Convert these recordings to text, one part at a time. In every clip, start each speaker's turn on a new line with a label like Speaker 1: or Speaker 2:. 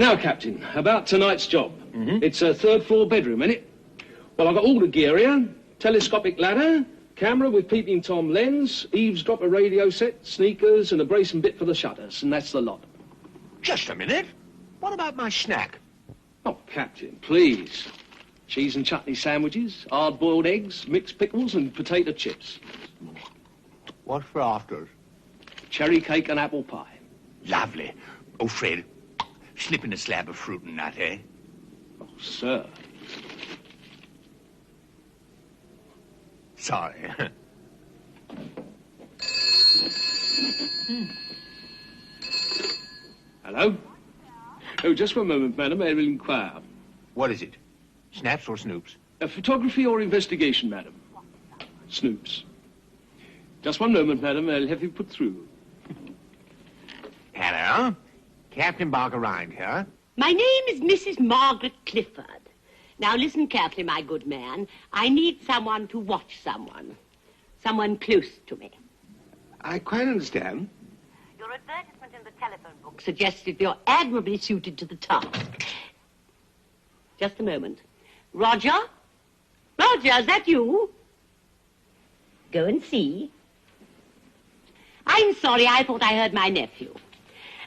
Speaker 1: Now, Captain, about tonight's job. It's a third-floor bedroom, isn't it? Well, I've got all the gear here. Telescopic ladder, camera with peeping Tom lens, eavesdropper radio set, sneakers, and a brace and bit for the shutters, and that's the lot.
Speaker 2: Just a minute. What about my snack?
Speaker 1: Oh, Captain, please. Cheese and chutney sandwiches, hard-boiled eggs, mixed pickles, and potato chips.
Speaker 2: What for afters?
Speaker 1: Cherry cake and apple pie.
Speaker 2: Lovely. Oh, Fred, slip in a slab of fruit and nut, eh?
Speaker 1: Oh, sir.
Speaker 2: Sorry.
Speaker 1: Hello? Oh, just one moment, madam. I will inquire.
Speaker 2: What is it? Snaps or snoops?
Speaker 1: Photography or investigation, madam? Snoops. Just one moment, madam. I'll have you put through.
Speaker 2: Hello. Captain Barker-Rynde here.
Speaker 3: My name is Mrs. Margaret Clifford. Now, listen carefully, my good man. I need someone to watch someone. Someone close to me.
Speaker 2: I quite understand.
Speaker 3: Your advertisement in the telephone book suggests that you're admirably suited to the task. Just a moment. Roger? Roger, is that you? Go and see. I'm sorry, I thought I heard my nephew.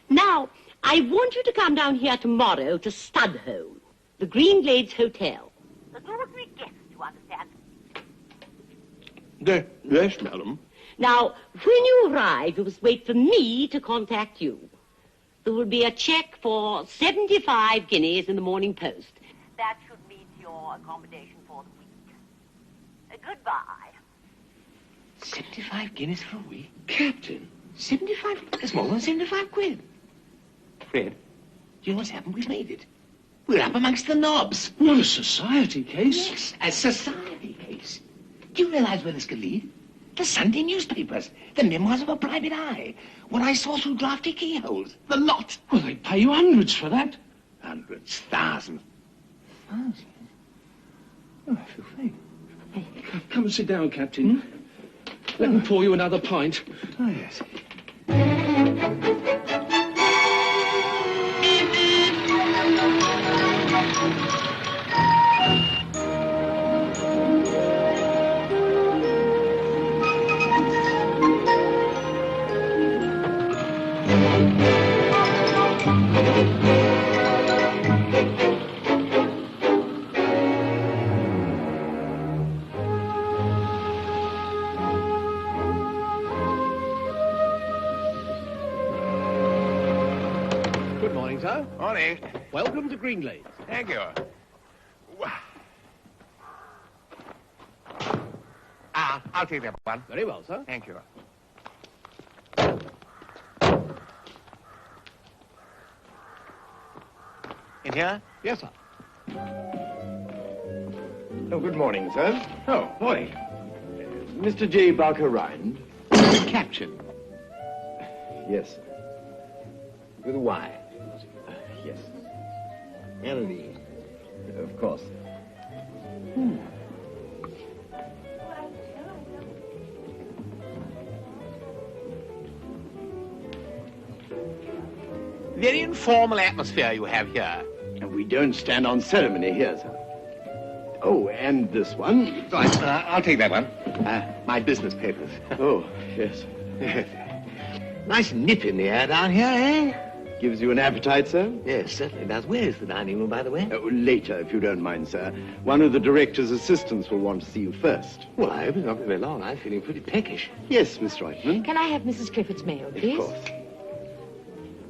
Speaker 3: Now, I want you to come down here tomorrow to Studholme, the Green Glades Hotel. The ordinary guest, you understand?
Speaker 2: Yes, madam.
Speaker 3: Now, when you arrive, you must wait for me to contact you. There will be a cheque for 75 guineas in the Morning Post. That should meet your accommodation for the week. Goodbye.
Speaker 2: 75 guineas for a week?
Speaker 1: Captain.
Speaker 2: 75? That's more than 75 quid. Fred, do you know what's happened? We've made it. We're up amongst the knobs.
Speaker 1: What a society case.
Speaker 2: Yes, a society case. Do you realize where this could lead? The Sunday newspapers, the memoirs of a private eye, what I saw through drafty keyholes, the lot.
Speaker 1: Well, they'd pay you hundreds for that.
Speaker 2: Hundreds, thousands. Thousands? Oh, I feel faint.
Speaker 1: Oh, come and sit down, Captain. Let me pour you another pint.
Speaker 2: Oh, yes.
Speaker 1: morning, sir.
Speaker 4: Morning.
Speaker 1: Welcome to Greenleaf.
Speaker 4: Thank you. I'll take that one.
Speaker 1: Very well, sir.
Speaker 4: Thank you. In here?
Speaker 1: Yes, sir.
Speaker 5: Oh, good morning, sir.
Speaker 4: Oh, morning.
Speaker 5: Mr. J. Barker-Rynde.
Speaker 4: Captured.
Speaker 5: Yes.
Speaker 4: With a Y.
Speaker 5: Yes.
Speaker 4: L-E.
Speaker 5: Of course.
Speaker 4: Very informal atmosphere you have here.
Speaker 5: We don't stand on ceremony here, sir. Oh, and this one.
Speaker 4: Right, I'll take that one.
Speaker 5: My business papers. Oh, yes.
Speaker 2: Nice nip in the air down here, eh?
Speaker 5: Gives you an appetite, sir?
Speaker 2: Yes, certainly does. Where's the dining room, by the way?
Speaker 5: Oh, later, if you don't mind, sir. One of the director's assistants will want to see you first.
Speaker 2: Well, I hope it's not very long. I'm feeling pretty peckish.
Speaker 5: Yes, Miss Reitman.
Speaker 6: Can I have Mrs. Clifford's mail, please?
Speaker 5: Of course.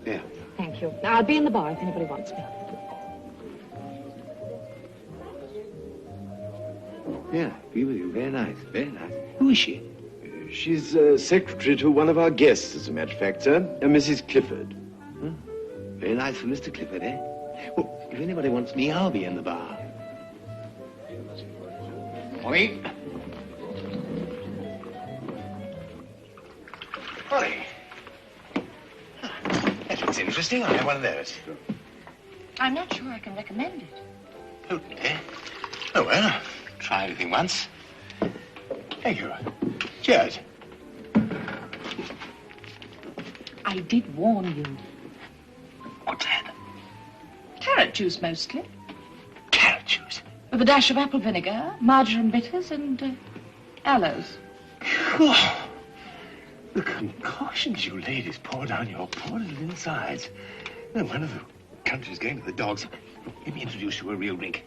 Speaker 5: Yeah.
Speaker 6: Thank you. Now, I'll be in the bar if anybody wants me.
Speaker 2: Yeah, be with you. Very nice, very nice. Who is she?
Speaker 5: She's secretary to one of our guests, as a matter of fact, sir. Mrs. Clifford.
Speaker 2: Very nice for Mr. Clifford, eh? Well, if anybody wants me, I'll be in the bar.
Speaker 4: Morning. Morning. That looks interesting. I'll have one of those.
Speaker 6: I'm not sure I can recommend it.
Speaker 4: Oh, eh? Oh, well, try anything once. Thank you. Cheers.
Speaker 6: I did warn you.
Speaker 4: What's that?
Speaker 6: Carrot juice, mostly.
Speaker 4: Carrot juice.
Speaker 6: With a dash of apple vinegar, marjoram bitters, and aloes.
Speaker 4: Oh, the concoctions you ladies pour down your poor little insides. No wonder the country's going to the dogs. Let me introduce you to a real drink.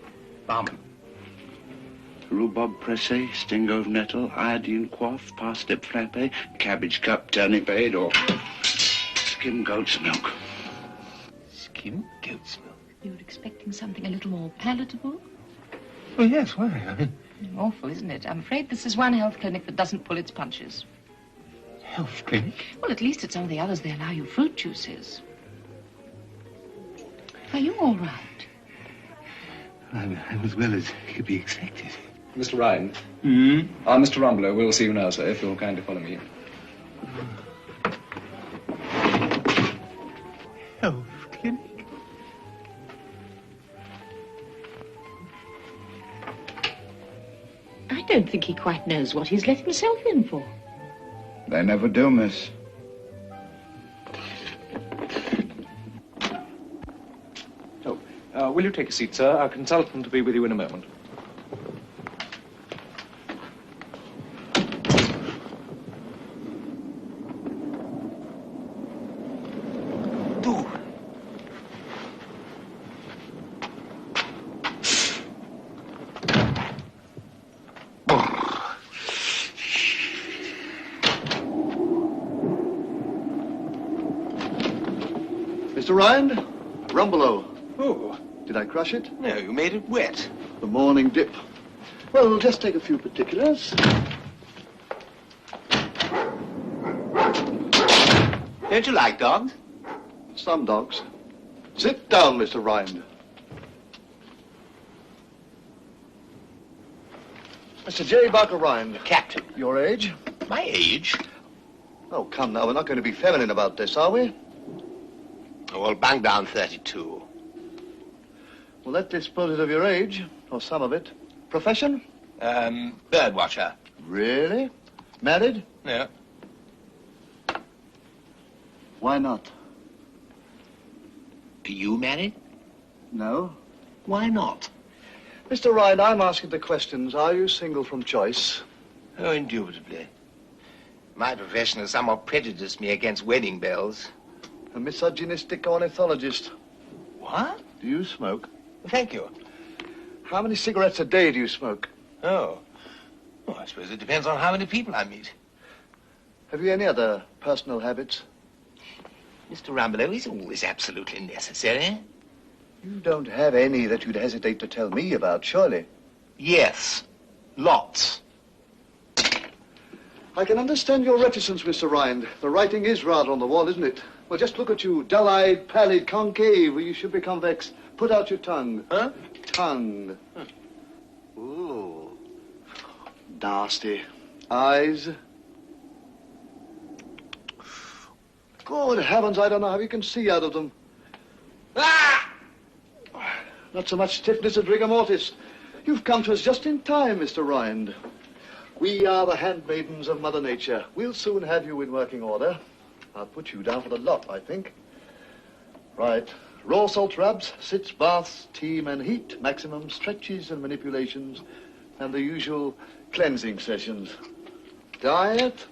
Speaker 4: Barman.
Speaker 7: Rhubarb pressé, stingo of nettle, iodine quaff, parsnip frappé, cabbage cup, turnip aid, or skim goat's milk.
Speaker 4: Skim goat's milk?
Speaker 6: You were expecting something a little more palatable?
Speaker 4: Oh, yes, why? I mean,
Speaker 6: Awful, isn't it? I'm afraid this is one health clinic that doesn't pull its punches.
Speaker 4: health clinic?
Speaker 6: Well, at least at some of the others, they allow you fruit juices. Are you all right?
Speaker 4: I'm as well as could be expected.
Speaker 8: Mr. Ryan. Mr. Rumbelow, we'll see you now, sir, if you'll kindly follow me.
Speaker 4: Health clinic?
Speaker 6: I don't think he quite knows what he's let himself in for.
Speaker 7: They never do, miss.
Speaker 8: Will you take a seat, sir? Our consultant will be with you in a moment.
Speaker 5: Mr. Ryan, Rumbelow.
Speaker 4: Oh,
Speaker 5: Did I crush it?
Speaker 4: no, you made it wet.
Speaker 5: The morning dip. Well, we'll just take a few particulars.
Speaker 2: Don't you like dogs?
Speaker 5: Some dogs. Sit down, Mr. Ryan. Mr. J. Barker-Rynde.
Speaker 2: Captain.
Speaker 5: Your age?
Speaker 2: My age?
Speaker 5: Oh, come now, we're not going to be feminine about this, are we?
Speaker 2: Oh, well, bang down 32.
Speaker 5: Well, that disposes of your age, or some of it. Profession?
Speaker 4: Bird watcher.
Speaker 5: Really? Married?
Speaker 4: No.
Speaker 5: Why not?
Speaker 2: Are you married?
Speaker 5: No.
Speaker 2: Why not?
Speaker 5: Mr. Ryan, I'm asking the questions. Are you single from choice?
Speaker 2: Oh, indubitably. My profession has somewhat prejudiced me against wedding bells.
Speaker 5: A misogynistic ornithologist.
Speaker 2: What?
Speaker 5: Do you smoke?
Speaker 2: Thank you.
Speaker 5: How many cigarettes a day do you smoke?
Speaker 2: Oh. Well, I suppose it depends on how many people I meet.
Speaker 5: Have you any other personal habits?
Speaker 2: Mr. Rumbelow is always absolutely necessary.
Speaker 9: You don't have any that you'd hesitate to tell me about, surely?
Speaker 2: Yes, lots.
Speaker 9: I can understand your reticence, Mr. Rynde. The writing is rather on the wall, isn't it? Well, just look at you, dull-eyed, pallid, concave. You should be convex. Put out your tongue.
Speaker 2: Huh?
Speaker 9: Tongue. Huh. Ooh. Nasty. Eyes. Good heavens, I don't know how you can see out of them.
Speaker 2: Ah!
Speaker 9: Not so much stiffness as rigor mortis. You've come to us just in time, Mr. Rynde. We are the handmaidens of Mother Nature. We'll soon have you in working order. I'll put you down for the lot, I think. Right. Raw salt rubs, sits, baths, steam and heat, maximum stretches and manipulations, and the usual cleansing sessions. Diet?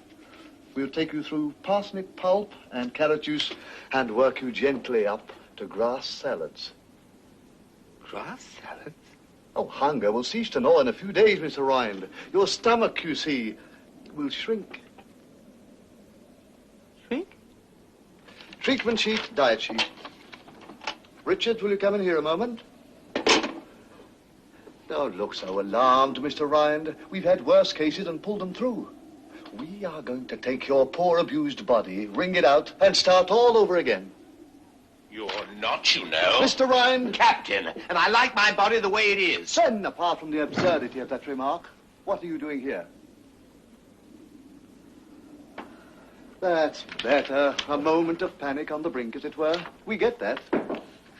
Speaker 9: We'll take you through parsnip pulp and carrot juice and work you gently up to grass salads.
Speaker 2: Grass salads?
Speaker 9: Oh, hunger will cease to gnaw in a few days, Mr. Rynde. Your stomach, you see, will shrink.
Speaker 2: Shrink?
Speaker 9: Treatment sheet, diet sheet. Richard, will you come in here a moment? Don't look so alarmed, Mr. Rynde. We've had worse cases and pulled them through. We are going to take your poor abused body, wring it out, and start all over again.
Speaker 2: You're not, you know.
Speaker 9: Mr. Rynde!
Speaker 2: Captain, and I like my body the way it is.
Speaker 9: Then, apart from the absurdity of that remark, what are you doing here? That's better. A moment of panic on the brink, as it were. We get that.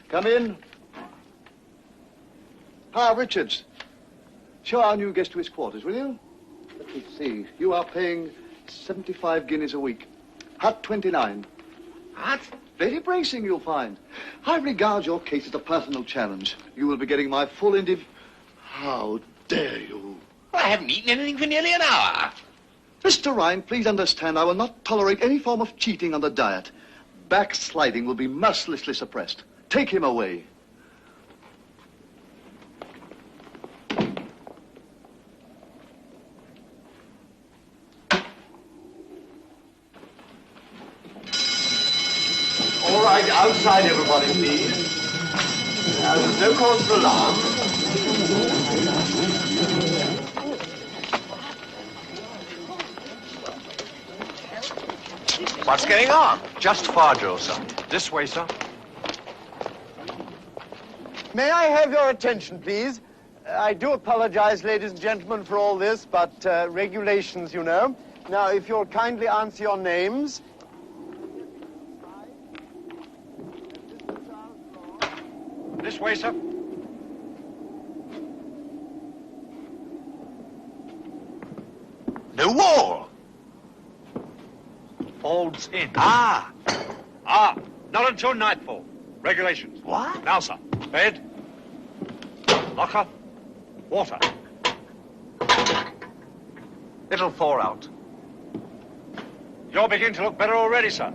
Speaker 9: Come in. Ah, Richards. Show our new guest to his quarters, will you? Let me see. You are paying 75 guineas a week. Hut 29.
Speaker 2: What?
Speaker 9: Very bracing, you'll find. I regard your case as a personal challenge. You will be getting my full How dare you?
Speaker 2: I haven't eaten anything for nearly an hour.
Speaker 9: Mr. Rynde, please understand I will not tolerate any form of cheating on the diet. Backsliding will be mercilessly suppressed. Take him away.
Speaker 2: All right, outside everybody, please. There's no cause for alarm.
Speaker 10: What's going on? Just fire drill, sir. This way, sir.
Speaker 11: May I have your attention, please? I do apologize, ladies and gentlemen, for all this, but regulations, you know. Now, if you'll kindly answer your names.
Speaker 10: This way, sir.
Speaker 2: No wall.
Speaker 10: Folds in.
Speaker 2: Ah.
Speaker 10: Not until nightfall. Regulations.
Speaker 2: What?
Speaker 10: Now, sir. Bed. Locker. Water. It'll thaw out. You're beginning to look better already, sir.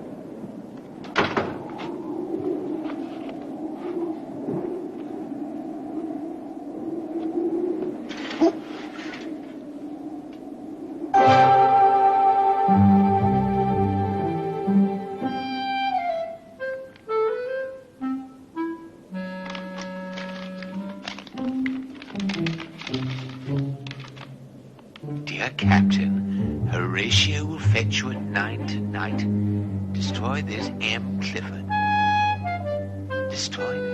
Speaker 2: Dear Captain, Horatio will fetch you at 9 tonight. Destroy this M. Clifford. Destroy it.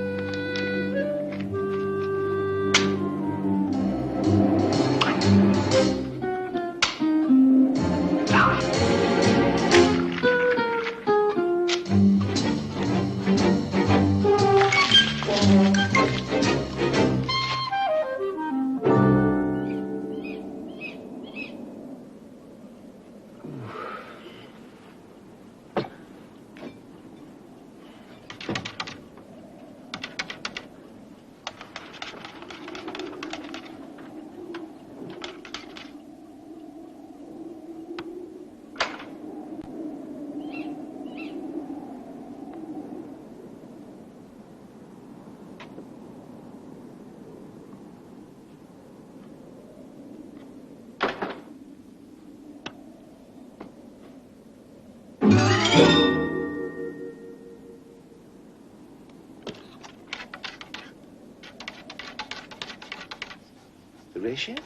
Speaker 4: eh, Chef?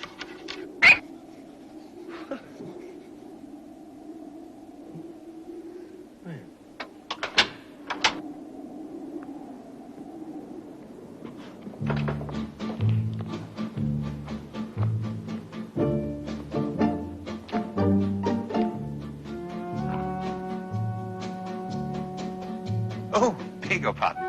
Speaker 10: Oh, beg your pardon.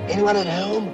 Speaker 4: Anyone at home?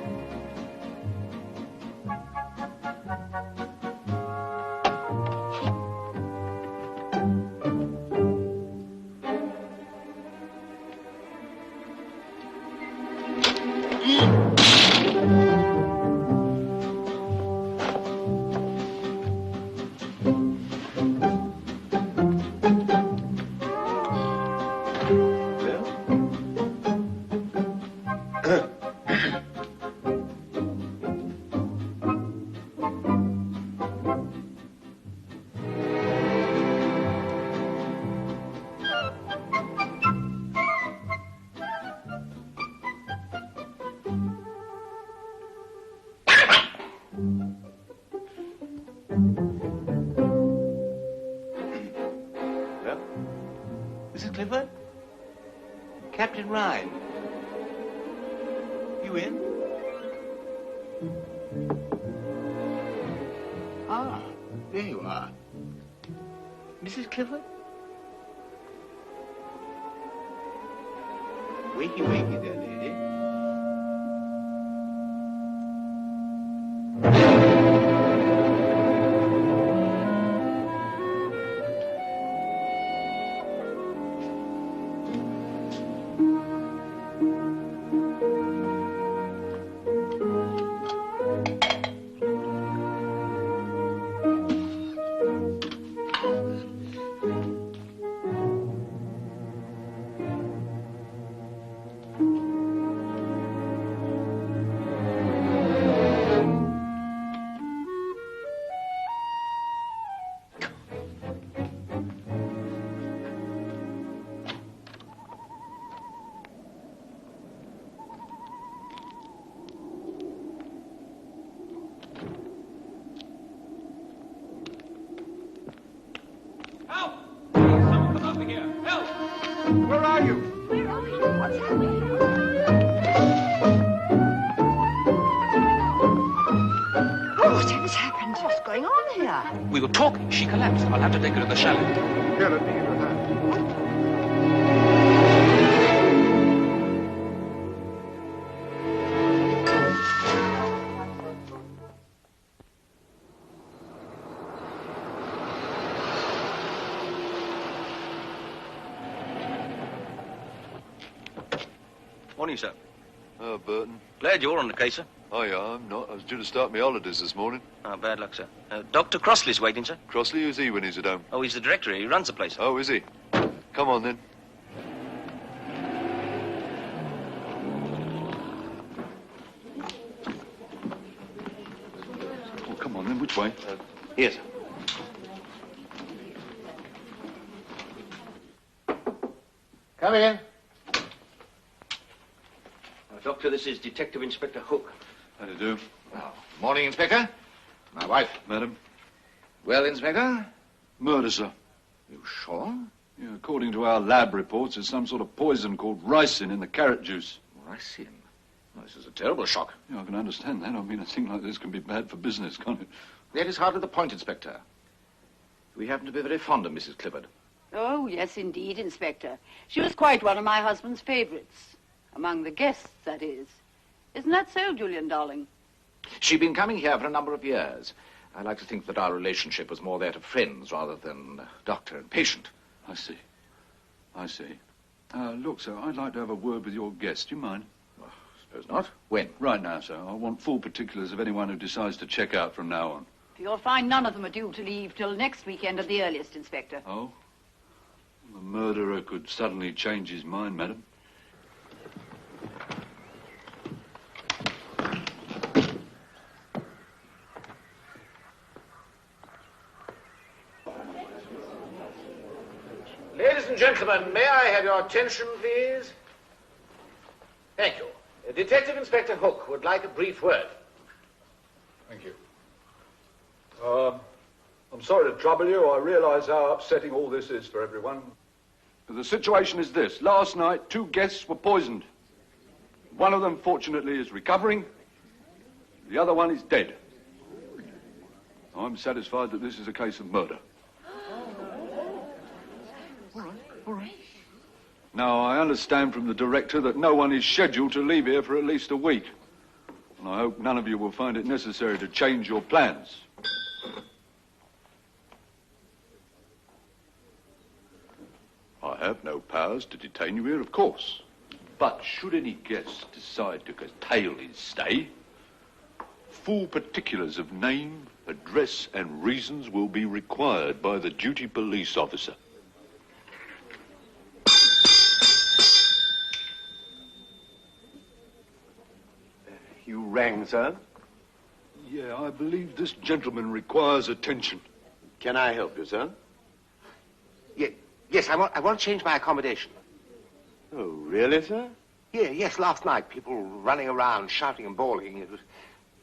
Speaker 4: Mrs. Clifford? Captain Ryan? You in? Ah, there you are. Mrs. Clifford? Wakey, wakey there, lady.
Speaker 10: Where are you?
Speaker 6: Where are you? What's happening? Oh, whatever's happened? What's going on here?
Speaker 1: We were talking. She collapsed. I'll have to take her to the chalet.
Speaker 10: Here, let me give her that.
Speaker 12: Morning, sir.
Speaker 13: Oh, Burton.
Speaker 12: Glad you're on the case, sir.
Speaker 13: Oh, yeah, I'm not. I was due to start my holidays this morning.
Speaker 12: Oh, bad luck, sir. Dr. Crossley's waiting, sir.
Speaker 13: Crossley, who's he when he's at home?
Speaker 12: Oh, he's the director here. He runs the place.
Speaker 13: Oh, is he? Come on, then.
Speaker 10: Oh, come on, then. Which way?
Speaker 4: Here, sir. Come in.
Speaker 12: Doctor, this is Detective Inspector Hook.
Speaker 13: How do you do?
Speaker 2: Oh, morning, Inspector. My wife.
Speaker 13: Madam?
Speaker 2: Well, Inspector?
Speaker 13: Murder, sir.
Speaker 2: You sure?
Speaker 13: Yeah, according to our lab reports, there's some sort of poison called ricin in the carrot juice.
Speaker 2: Ricin? Well, this is a terrible shock.
Speaker 13: Yeah, I can understand that. I mean, a thing like this can be bad for business, can't it?
Speaker 2: That is hardly the point, Inspector. We happen to be very fond of Mrs. Clifford.
Speaker 14: Oh, yes, indeed, Inspector. She was quite one of my husband's favourites. Among the guests, that is. Isn't that so, Julian, darling?
Speaker 10: She'd been coming here for a number of years. I like to think that our relationship was more that of friends rather than doctor and patient.
Speaker 13: I see. I see. Look, sir, I'd like to have a word with your guest. Do you mind?
Speaker 10: Well, suppose not. When?
Speaker 13: Right now, sir. I want full particulars of anyone who decides to check out from now on.
Speaker 14: You'll find none of them are due to leave till next weekend at the earliest, Inspector.
Speaker 13: Oh? The murderer could suddenly change his mind, madam.
Speaker 10: Ladies and gentlemen, may I have your attention, please? Thank you. Detective Inspector Hook would like a brief word.
Speaker 13: Thank you. I'm sorry to trouble you. I realise how upsetting all this is for everyone. The situation is this. Last night, 2 guests were poisoned. One of them, fortunately, is recovering. The other one is dead. I'm satisfied that this is a case of murder.
Speaker 9: All right.
Speaker 13: Now, I understand from the director that no one is scheduled to leave here for at least a week. And I hope none of you will find it necessary to change your plans. I have no powers to detain you here, of course. But should any guest decide to curtail his stay, full particulars of name, address, and reasons will be required by the duty police officer.
Speaker 5: You rang, sir?
Speaker 13: Yeah, I believe this gentleman requires attention.
Speaker 5: Can I help you, sir?
Speaker 2: Yes, I want to change my accommodation.
Speaker 5: Oh, really, sir?
Speaker 2: Yes, last night, people running around, shouting and bawling. It was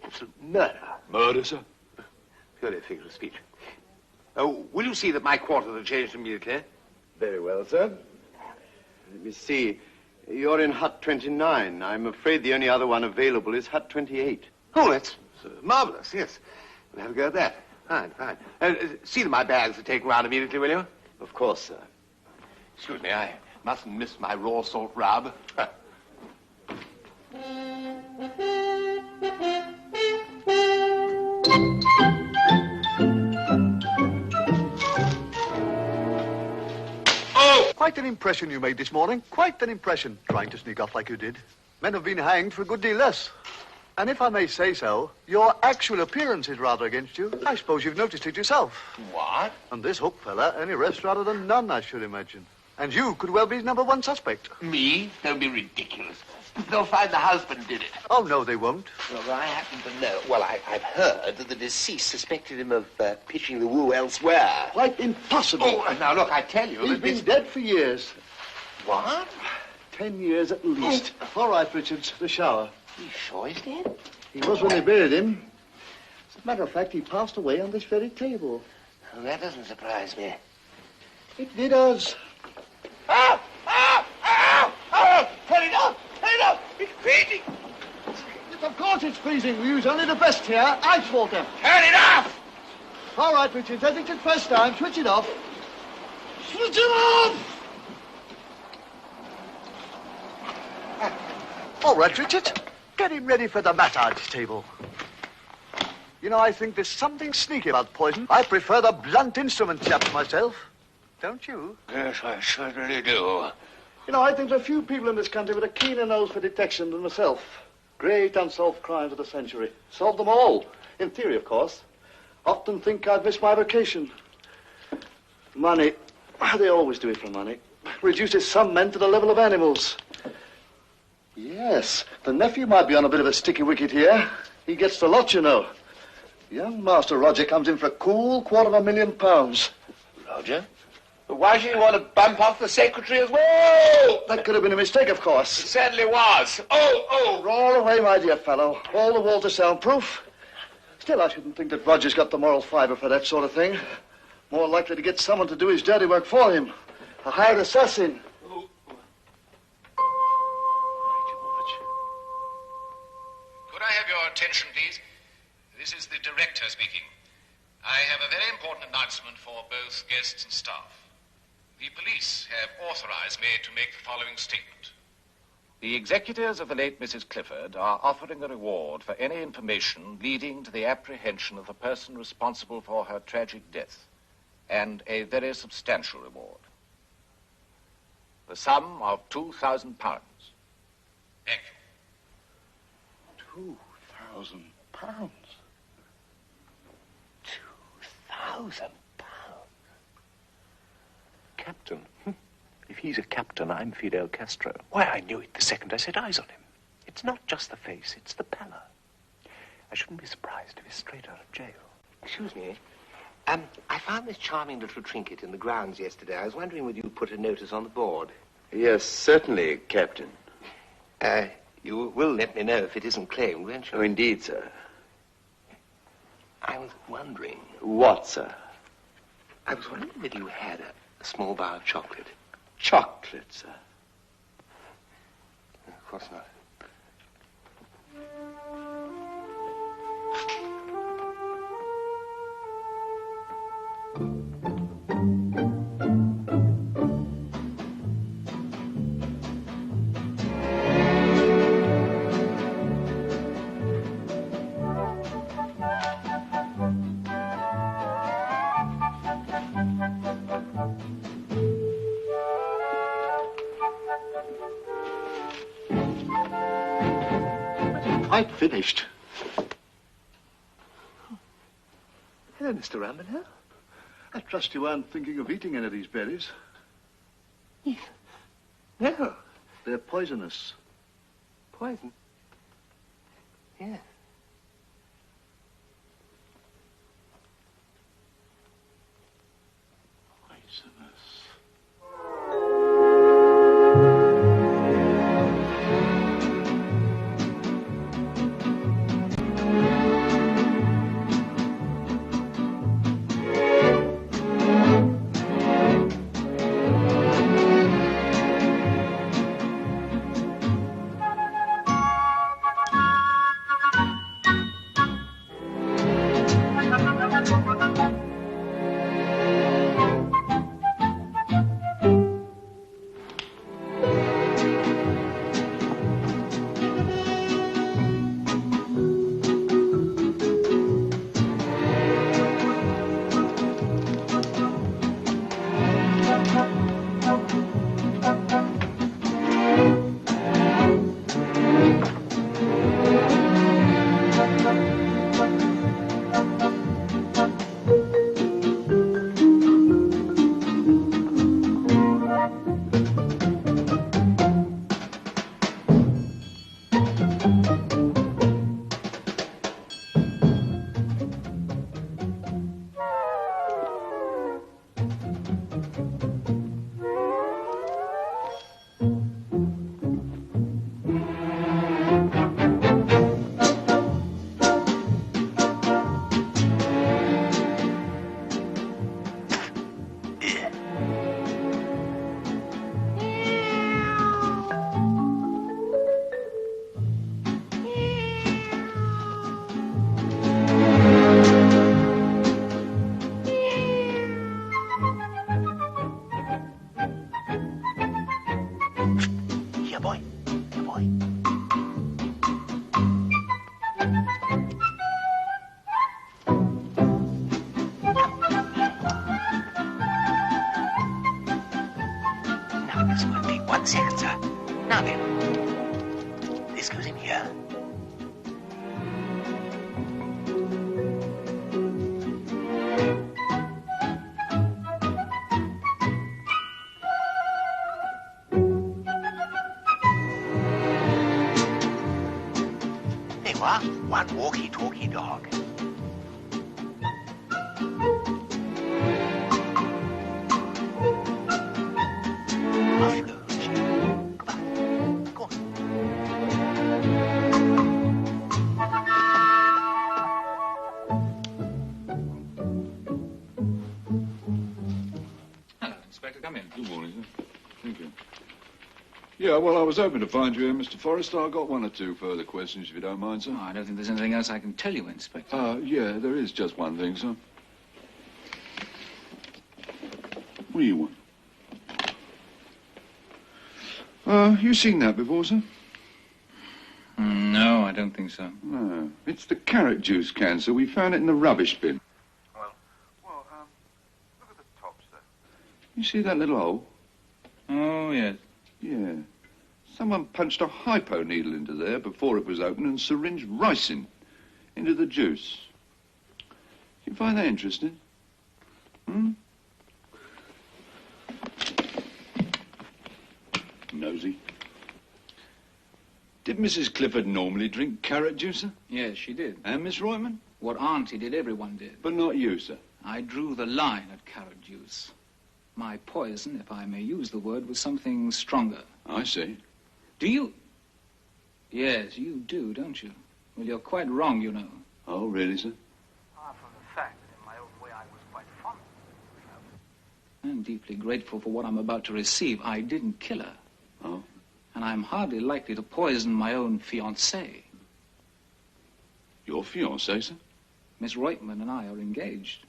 Speaker 2: absolute murder.
Speaker 13: Murder, sir?
Speaker 2: Purely a figure of speech. Oh, will you see that my quarters are changed immediately?
Speaker 5: Very well, sir. Let me see. You're in hut 29. I'm afraid the only other one available is hut 28.
Speaker 2: Oh, that's marvellous, yes. We'll have a go at that. Fine, fine. See that my bags are taken round immediately, will you?
Speaker 5: Of course, sir.
Speaker 2: Excuse me, I mustn't miss my raw salt rub.
Speaker 9: Oh! Quite an impression you made this morning. Quite an impression, trying to sneak off like you did. Men have been hanged for a good deal less. And if I may say so, your actual appearance is rather against you. I suppose you've noticed it yourself.
Speaker 2: What?
Speaker 9: And this Hook fella, any arrest rather than none, I should imagine. And you could well be his #1 suspect.
Speaker 2: Me? Don't be ridiculous. They'll find the husband did it.
Speaker 9: Oh, no, they won't.
Speaker 2: Well, I happen to know. Well, I've heard that the deceased suspected him of pitching the woo elsewhere.
Speaker 9: Quite impossible.
Speaker 2: Oh, now, look, I tell you...
Speaker 9: He's been dead for years.
Speaker 2: What?
Speaker 9: 10 years at least. Oh. All right, Richards, the shower.
Speaker 2: You sure he's dead?
Speaker 9: He was when they buried him. As a matter of fact, he passed away on this very table.
Speaker 2: Well, that doesn't surprise me.
Speaker 9: It does.
Speaker 2: Ow! Ow! Ow! Ow! Turn it off! Turn it off! It's freezing!
Speaker 9: Yes, of course it's freezing. We use only the best here. Ice water.
Speaker 2: Turn it off!
Speaker 9: All right, Richards. I think it's first time. Switch it off. Switch it off! All right, Richards. Get him ready for the massage table. You know, I think there's something sneaky about poison. I prefer the blunt instrument chaps myself. Don't you?
Speaker 2: Yes, I certainly do.
Speaker 9: You know, I think there are few people in this country with a keener nose for detection than myself. Great unsolved crimes of the century. Solved them all. In theory, of course. Often think I'd missed my vocation. Money. They always do it for money. Reduces some men to the level of animals. Yes, the nephew might be on a bit of a sticky wicket here. He gets the lot, you know. Young Master Roger comes in for a cool £250,000.
Speaker 2: Roger? But why should you want to bump off the secretary as well?
Speaker 9: That could have been a mistake, of course.
Speaker 2: It certainly was. Oh!
Speaker 9: Roll away, my dear fellow. All the walls are soundproof. Still, I shouldn't think that Roger's got the moral fibre for that sort of thing. More likely to get someone to do his dirty work for him. A hired assassin.
Speaker 10: Could I have your attention, please? This is the director speaking. I have a very important announcement for both guests and staff. The police have authorized me to make the following statement. The executors of the late Mrs. Clifford are offering a reward for any information leading to the apprehension of the person responsible for her tragic death, and a very substantial reward. The sum of £2,000. Thank you.
Speaker 4: £2,000? £2,000? Captain? If he's a captain, I'm Fidel Castro. Why, I knew it the second I set eyes on him. It's not just the face, it's the pallor. I shouldn't be surprised if he's straight out of jail.
Speaker 2: Excuse me. I found this charming little trinket in the grounds yesterday. I was wondering whether you put a notice on the board.
Speaker 5: Yes, certainly, Captain.
Speaker 2: You will let me know if it isn't claimed, won't you?
Speaker 5: Oh, indeed, sir.
Speaker 2: I was wondering...
Speaker 5: What, sir?
Speaker 2: I was wondering whether you had a small bar of chocolate.
Speaker 5: Chocolate, sir?
Speaker 2: Of course not.
Speaker 9: Quite finished.
Speaker 2: Hello, Mr. Rumbelow.
Speaker 9: I trust you aren't thinking of eating any of these berries.
Speaker 2: No.
Speaker 9: They're poisonous.
Speaker 2: Poison? Yes. Now then, this goes in here. There you are, one walkie-talkie dog. Off you go.
Speaker 13: Good morning, sir. Thank you. Yeah, well, I was hoping to find you here, Mr. Forrester. I've got one or two further questions, if you don't mind, sir.
Speaker 8: Oh, I don't think there's anything else I can tell you, Inspector.
Speaker 13: Yeah, there is just one thing, sir. What do you want? You seen that before, sir?
Speaker 8: No, I don't think so.
Speaker 13: No. It's the carrot juice can, sir. We found it in the rubbish bin.
Speaker 10: Look at the top, sir.
Speaker 13: You see that little hole?
Speaker 8: Oh, yes.
Speaker 13: Yeah. Someone punched a hypo needle into there before it was open and syringed ricin into the juice. You find that interesting? Nosy. Did Mrs. Clifford normally drink carrot juice, sir?
Speaker 8: Yes, she did.
Speaker 13: And Miss Royman?
Speaker 8: What Auntie did, everyone did.
Speaker 13: But not you, sir.
Speaker 8: I drew the line at carrot juice. My poison, if I may use the word, was something stronger.
Speaker 13: I see.
Speaker 8: Do you? Yes, you do, don't you? Well, you're quite wrong, you know.
Speaker 13: Oh, really, sir?
Speaker 10: Far from the fact that in my own way I was quite fond of her.
Speaker 8: I'm deeply grateful for what I'm about to receive. I didn't kill her.
Speaker 13: Oh?
Speaker 8: And I'm hardly likely to poison my own fiancée.
Speaker 13: Your fiancée, sir?
Speaker 8: Miss Reutemann and I are engaged.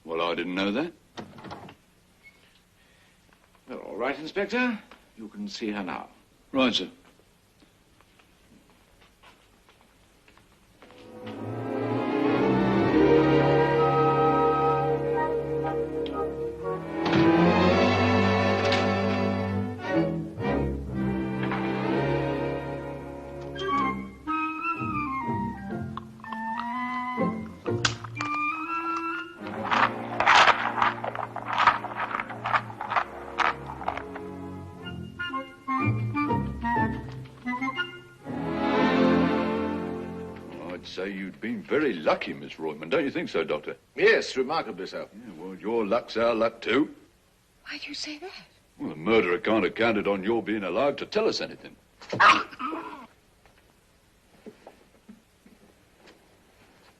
Speaker 13: Well, I didn't know that.
Speaker 10: Well, all right, Inspector. You can see her now.
Speaker 13: Right, sir. Say you'd been very lucky, Miss Royman. Don't you think so, Doctor?
Speaker 10: Yes, remarkably so.
Speaker 13: Yeah, well, your luck's our luck, too.
Speaker 6: Why do you say that?
Speaker 13: Well, the murderer can't have counted on your being alive to tell us anything.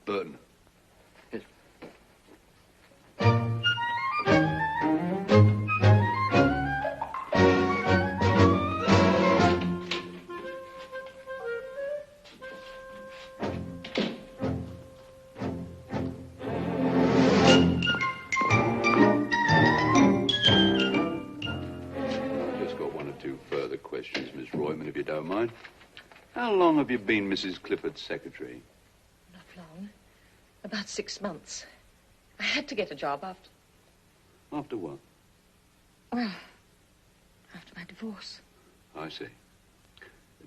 Speaker 13: Burton.
Speaker 10: Yes.
Speaker 13: Miss Royman, if you don't mind. How long have you been Mrs. Clifford's secretary?
Speaker 6: Not long. About 6 months. I had to get a job after...
Speaker 13: After what?
Speaker 6: Well, after my divorce.
Speaker 13: I see.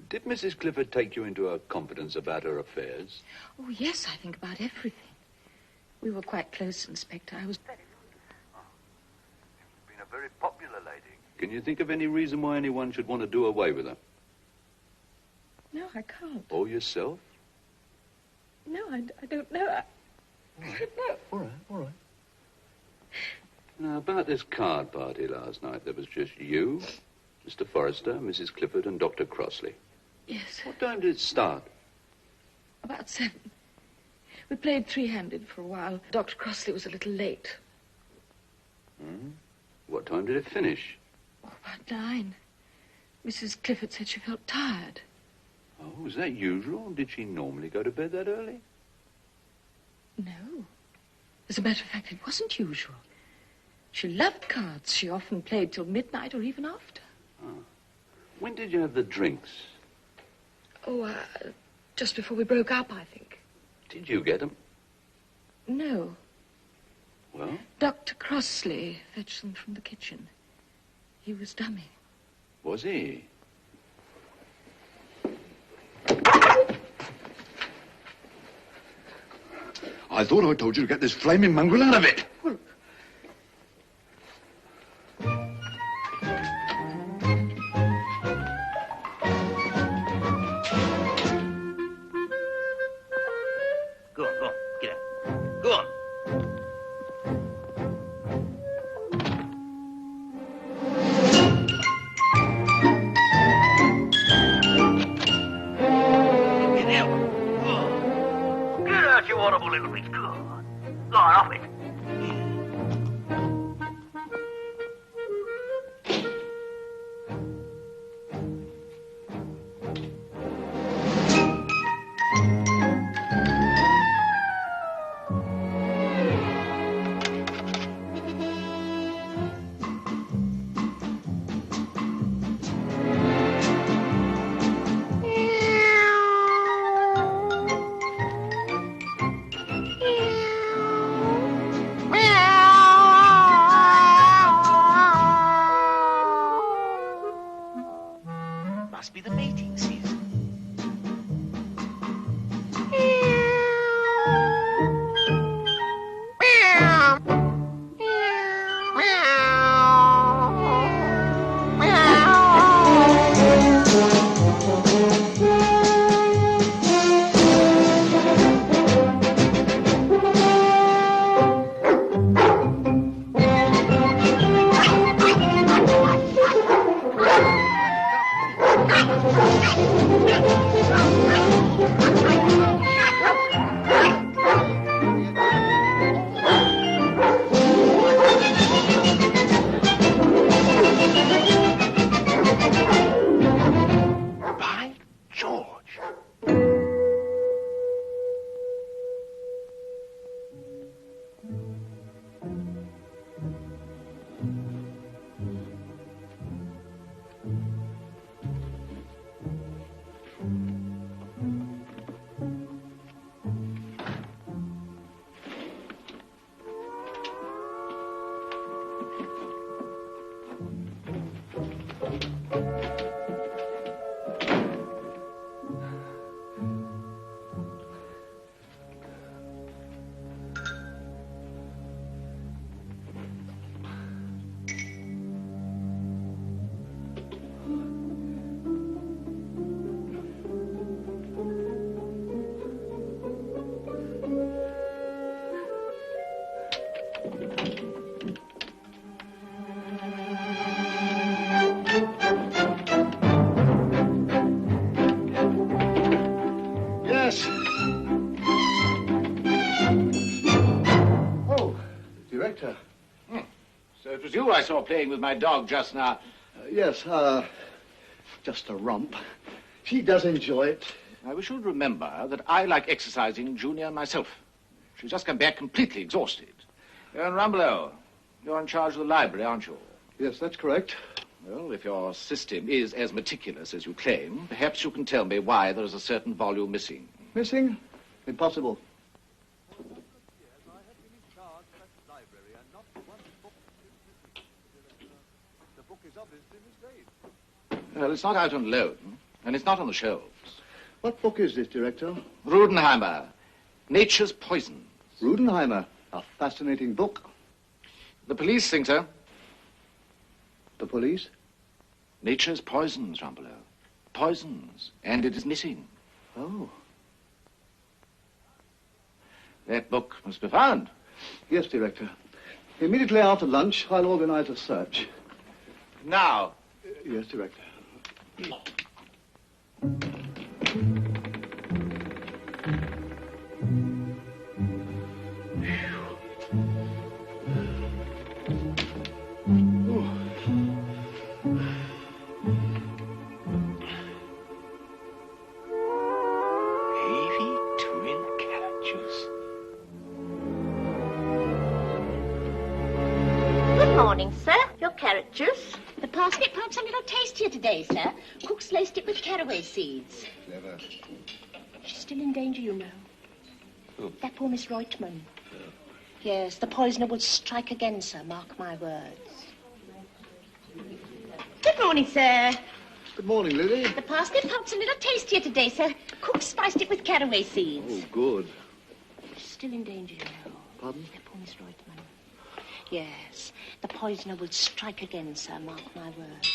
Speaker 13: Did Mrs. Clifford take you into her confidence about her affairs?
Speaker 6: Oh, yes, I think about everything. We were quite close, Inspector. I was...
Speaker 13: Been a very popular lady. Can you think of any reason why anyone should want to do away with her?
Speaker 6: No, I can't.
Speaker 13: Or yourself?
Speaker 6: No, I don't know. I don't know.
Speaker 13: All right. Now, about this card party last night, there was just you, Mr. Forrester, Mrs. Clifford, and Dr. Crossley.
Speaker 6: Yes.
Speaker 13: What time did it start?
Speaker 6: About 7. We played three-handed for a while. Dr. Crossley was a little late.
Speaker 13: What time did it finish?
Speaker 6: Oh, about 9. Mrs. Clifford said she felt tired.
Speaker 13: Oh, was that usual? Did she normally go to bed that early?
Speaker 6: No. As a matter of fact, it wasn't usual. She loved cards. She often played till midnight or even after.
Speaker 13: Oh. When did you have the drinks?
Speaker 6: Oh, just before we broke up, I think.
Speaker 13: Did you get them?
Speaker 6: No.
Speaker 13: Well?
Speaker 6: Dr. Crossley fetched them from the kitchen. He was dummy.
Speaker 13: Was he? I thought I told you to get this flaming mongrel out of it.
Speaker 6: Well,
Speaker 12: Go on. Get out. Go on. Get out. Get out, you horrible little bitch. Go on, off it.
Speaker 2: must be the mating season.
Speaker 10: I saw playing with my dog just now.
Speaker 9: Yes, just a romp. She does enjoy it.
Speaker 10: Now, we should remember that I like exercising Junior myself. She's just come back completely exhausted. And Rumbelow, you're in charge of the library, aren't you?
Speaker 9: Yes, that's correct.
Speaker 10: Well, if your system is as meticulous as you claim, perhaps you can tell me why there is a certain volume missing.
Speaker 9: Missing? Impossible.
Speaker 10: Well, it's not out on loan, and it's not on the shelves.
Speaker 9: What book is this, Director?
Speaker 10: Rudenheimer, Nature's Poison.
Speaker 9: Rudenheimer, a fascinating book.
Speaker 10: The police think so.
Speaker 9: The police?
Speaker 10: Nature's Poisons, Rumbelow. Poisons, and it is missing.
Speaker 9: Oh.
Speaker 10: That book must be found.
Speaker 9: Yes, Director. Immediately after lunch, I'll organize a search.
Speaker 10: Now?
Speaker 9: Yes, Director.
Speaker 15: Morning, sir. Your carrot juice. The parsnip pulp's a little tastier today, sir. Cook's laced it with caraway seeds.
Speaker 4: Clever.
Speaker 15: She's still in danger, you know.
Speaker 4: Who?
Speaker 15: That poor Miss Reutemann. Yes, the poisoner will strike again, sir. Mark my words. Good morning, sir.
Speaker 9: Good morning, Lily.
Speaker 15: The parsnip pulp's a little tastier today, sir. Cook spiced it with caraway seeds.
Speaker 9: Oh, good.
Speaker 15: She's still in danger, you know.
Speaker 9: Pardon?
Speaker 15: That poor Miss Reutemann. Yes, the poisoner will strike again, sir. Mark my words.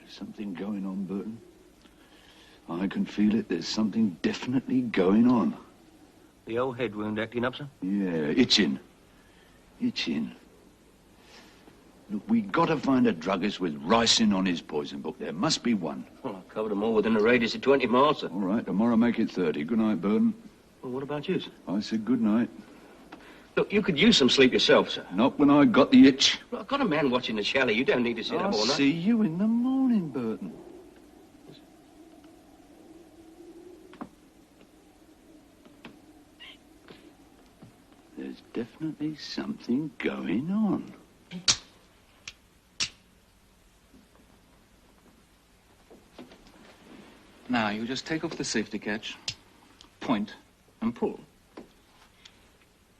Speaker 16: Something going on, Burton. I can feel it. There's something definitely going on.
Speaker 12: The old head wound acting up, sir?
Speaker 16: Yeah, itching. Itching. Look, we got to find a druggist with ricin on his poison book. There must be one.
Speaker 12: Well, I've covered them all within a radius of 20 miles, sir.
Speaker 16: All right, tomorrow make it 30. Good night, Burton.
Speaker 12: Well, what about you, sir?
Speaker 16: I said good night.
Speaker 12: Look, you could use some sleep yourself, sir.
Speaker 16: Not when I got the itch.
Speaker 12: Well, I've got a man watching the chalet. You don't need to sit up all
Speaker 16: I'll
Speaker 12: night.
Speaker 16: see you in the morning, Burton. There's definitely something going on.
Speaker 8: Now, you just take off the safety catch, point, and pull.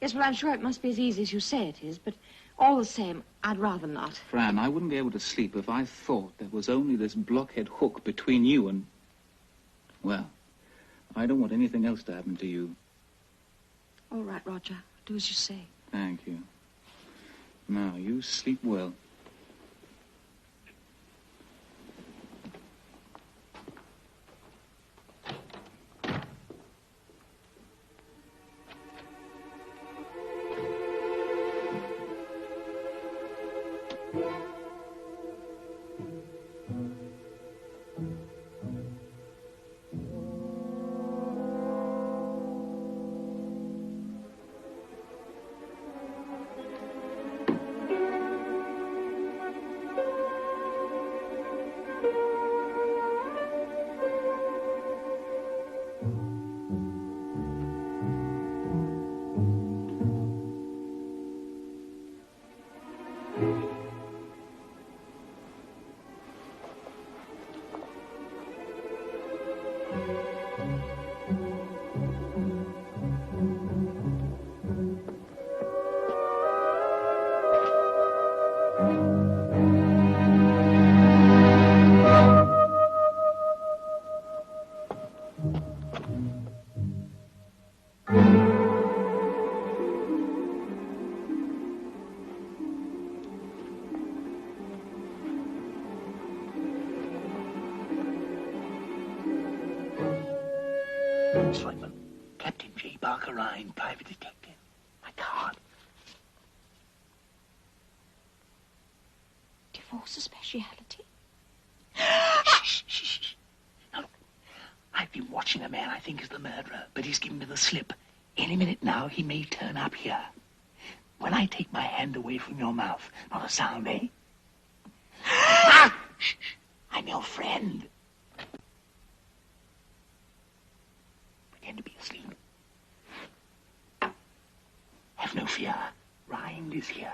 Speaker 6: Yes, well, I'm sure it must be as easy as you say it is, but all the same, I'd rather not.
Speaker 8: Fran, I wouldn't be able to sleep if I thought there was only this blockhead hook between you and... Well, I don't want anything else to happen to you.
Speaker 6: All right, Roger. Do as you say.
Speaker 8: Thank you. Now, you sleep well.
Speaker 2: Simon, Captain J. Barker-Rynde, private detective. My card.
Speaker 6: Divorce a speciality?
Speaker 2: Shh, shh, shh. Now, look, I've been watching a man I think is the murderer, but he's given me the slip. Any minute now, he may turn up here. When I take my hand away from your mouth, not a sound, eh? Ah! Shh, shh. I'm your friend. Pretend to be asleep. Have no fear. Rynde is here.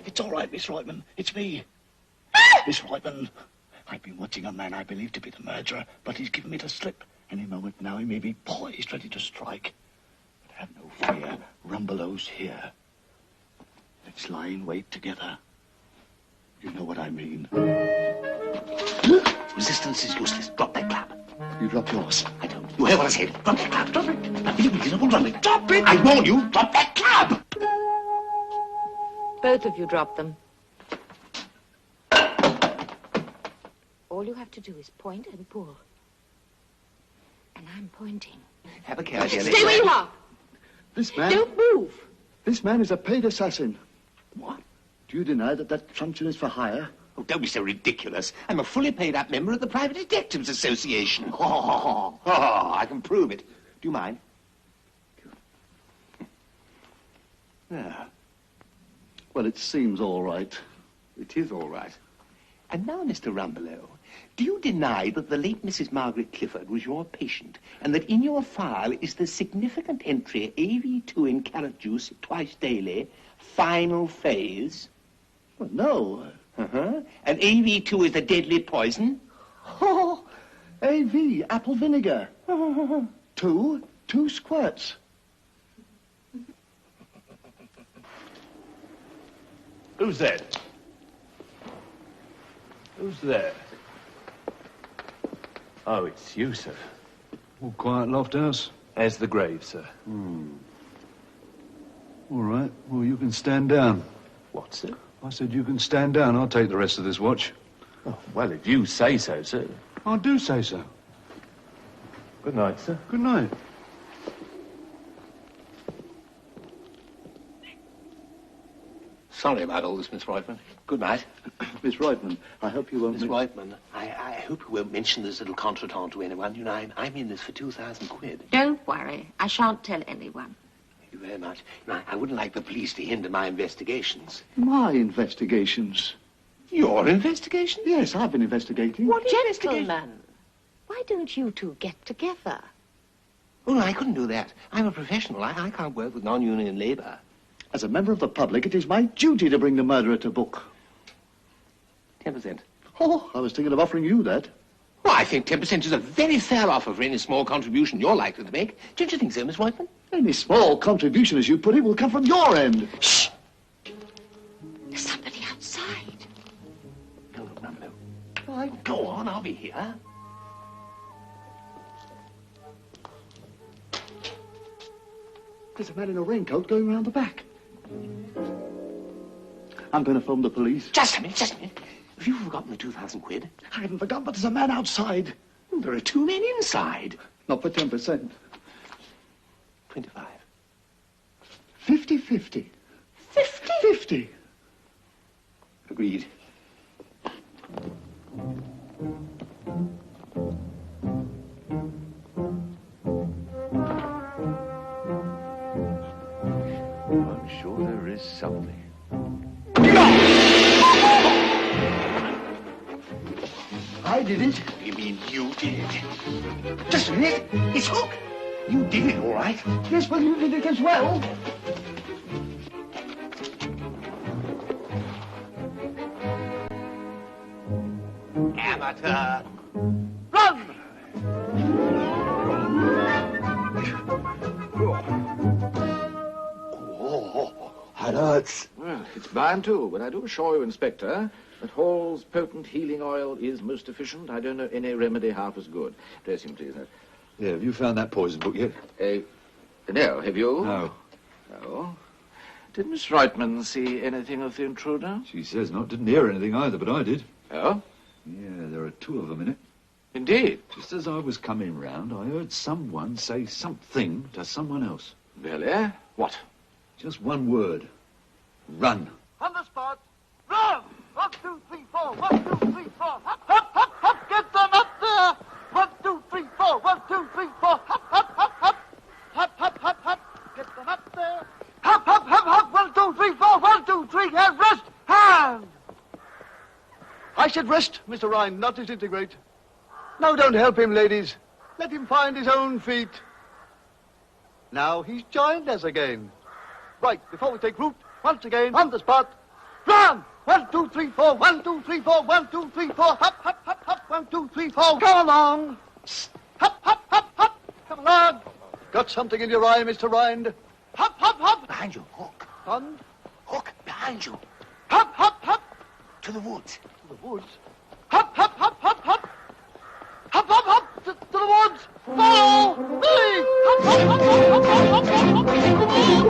Speaker 2: It's all right, Miss Reutemann. It's me. Miss Reutemann, I've been watching a man I believe to be the murderer, but he's given me the slip. Any moment now he may be poised, ready to strike. But have no fear. Rumbelow's here. Let's lie in wait together. You know what I mean. Resistance is useless. Drop that club. You drop yours. I don't. You hear what I said? Drop that club. Drop it. I believe you will drop it. Drop it. I warn you. Drop that club.
Speaker 6: Both of you drop them. All you have to do is point and pull. And I'm pointing.
Speaker 2: Have a care, dear.
Speaker 6: Stay where you are.
Speaker 9: This man...
Speaker 6: Don't move.
Speaker 9: This man is a paid assassin.
Speaker 2: What?
Speaker 9: Do you deny that that truncheon is for hire?
Speaker 2: Oh, don't be so ridiculous. I'm a fully paid-up member of the Private Detectives Association. Oh, I can prove it. Do you mind?
Speaker 9: Yeah. Well, it seems all right.
Speaker 2: It is all right. And now, Mr. Rumbelow, do you deny that the late Mrs. Margaret Clifford was your patient, and that in your file is the significant entry AV2 in carrot juice twice daily, final phase?
Speaker 9: Well, no.
Speaker 2: Uh-huh. And AV2 is the deadly poison?
Speaker 9: Oh, AV, apple vinegar. 2 squirts.
Speaker 16: Who's there? Who's there?
Speaker 4: Oh, it's you, sir.
Speaker 16: All quiet, Loft House?
Speaker 4: As the grave, sir.
Speaker 16: All right. Well, you can stand down.
Speaker 4: What, sir?
Speaker 16: I said you can stand down. I'll take the rest of this watch.
Speaker 4: Oh, well, if you say so, sir.
Speaker 16: I do say so.
Speaker 4: Good night, sir.
Speaker 16: Good night.
Speaker 4: Sorry about all this, Miss Reitman. Good night.
Speaker 2: Miss Reitman, I hope you won't...
Speaker 4: Miss Reitman, I hope you won't mention this little contretemps to anyone. You know, I'm in this for 2,000 quid.
Speaker 6: Don't worry. I shan't tell anyone.
Speaker 4: Thank you very much. Now, I wouldn't like the police to hinder my investigations.
Speaker 2: My investigations?
Speaker 4: Your investigation?
Speaker 2: Yes, I've been investigating.
Speaker 6: What gentlemen? Why don't you two get together?
Speaker 4: Oh, no, I couldn't do that. I'm a professional. I can't work with non-union labour.
Speaker 2: As a member of the public, it is my duty to bring the murderer to book.
Speaker 4: 10%.
Speaker 2: Oh, I was thinking of offering you that.
Speaker 4: Well, I think 10% is a very fair offer for any small contribution you're likely to make. Don't you think so, Miss Reitman?
Speaker 2: Any small contribution, as you put it, will come from your end.
Speaker 4: Shh!
Speaker 6: There's somebody outside.
Speaker 4: Go look, Rumbelow. All right, go on, I'll be here.
Speaker 2: There's a man in a raincoat going round the back. I'm going to phone the police.
Speaker 4: Just a minute. Have you forgotten the 2,000 quid?
Speaker 2: I haven't forgotten, but there's a man outside.
Speaker 4: Well, there are 2 men inside.
Speaker 2: Not for 10%.
Speaker 4: 25.
Speaker 2: 50-50. 50-50.
Speaker 4: Agreed.
Speaker 16: I'm sure there is something.
Speaker 2: I did it.
Speaker 4: You mean you did it? Just a minute. It's Hook. You did it, all right.
Speaker 2: Yes, well, you did it as well.
Speaker 4: Amateur.
Speaker 2: Run!
Speaker 4: Oh, that hurts.
Speaker 10: Well, it's bound to, but I do assure you, Inspector, that Hall's potent healing oil is most efficient. I don't know any remedy half as good. Dress him, please.
Speaker 16: Yeah, have you found that poison book yet?
Speaker 10: No, have you?
Speaker 16: No.
Speaker 10: No. Did Miss Reitman see anything of the intruder?
Speaker 16: She says not. Didn't hear anything either, but I did.
Speaker 10: Oh?
Speaker 16: Yeah, there are 2 of them in it.
Speaker 10: Indeed.
Speaker 16: Just as I was coming round, I heard someone say something to someone else.
Speaker 10: Really? What?
Speaker 16: Just one word. Run.
Speaker 9: On the spot. Run! 1, 2, 3, 4. 1, 2, 3, 4. Hop, hop, hop, hop. Get them up there. 1, 2, 3, 4. 1, 2, 3, 4. Hop, hop, hop, hop. Hop, hop, hop, hop. Get them up there. Hop, hop, hop, hop. 1, 2, 3, 4. 1, 2, 3. Hand, rest. Hand. I said rest, Mr. Ryan, not disintegrate. No, don't help him, ladies. Let him find his own feet. Now he's joined us again. Right, before we take root, once again, on the spot. Run! 1, 2, 3, 4. 1, 2, 3, 4. 1, 2, 3, 4. Hop, hop, hop, hop. 1, 2, 3, 4. Come along. Hop, hop, hop, hop. Come along. Got something in your eye, Mr. Rind? Hop, hop, hop.
Speaker 4: Behind you, Hook.
Speaker 9: On.
Speaker 4: Hook, behind you.
Speaker 9: Hop, hop, hop.
Speaker 4: To the woods.
Speaker 9: To the woods? Hop, hop, hop, hop, hop. Hop, hop, hop. To the woods. Follow me. Hop, hop, hop, hop, hop, hop, hop, hop.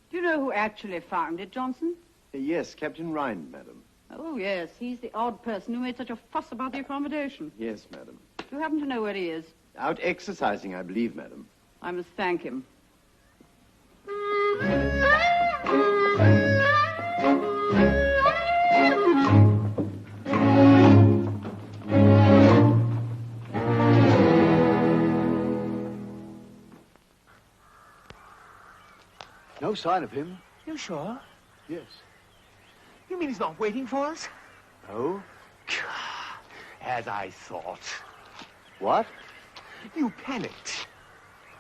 Speaker 14: Do you know who actually found it, Johnson?
Speaker 5: Yes, Captain Ryan, madam.
Speaker 14: Oh, yes. He's the odd person who made such a fuss about the accommodation.
Speaker 5: Yes, madam.
Speaker 14: Do you happen to know where he is?
Speaker 5: Out exercising, I believe, madam.
Speaker 14: I must thank him.
Speaker 9: No sign of him.
Speaker 4: You sure?
Speaker 9: Yes.
Speaker 4: You mean he's not waiting for us?
Speaker 9: No.
Speaker 4: As I thought.
Speaker 9: What?
Speaker 4: You panicked.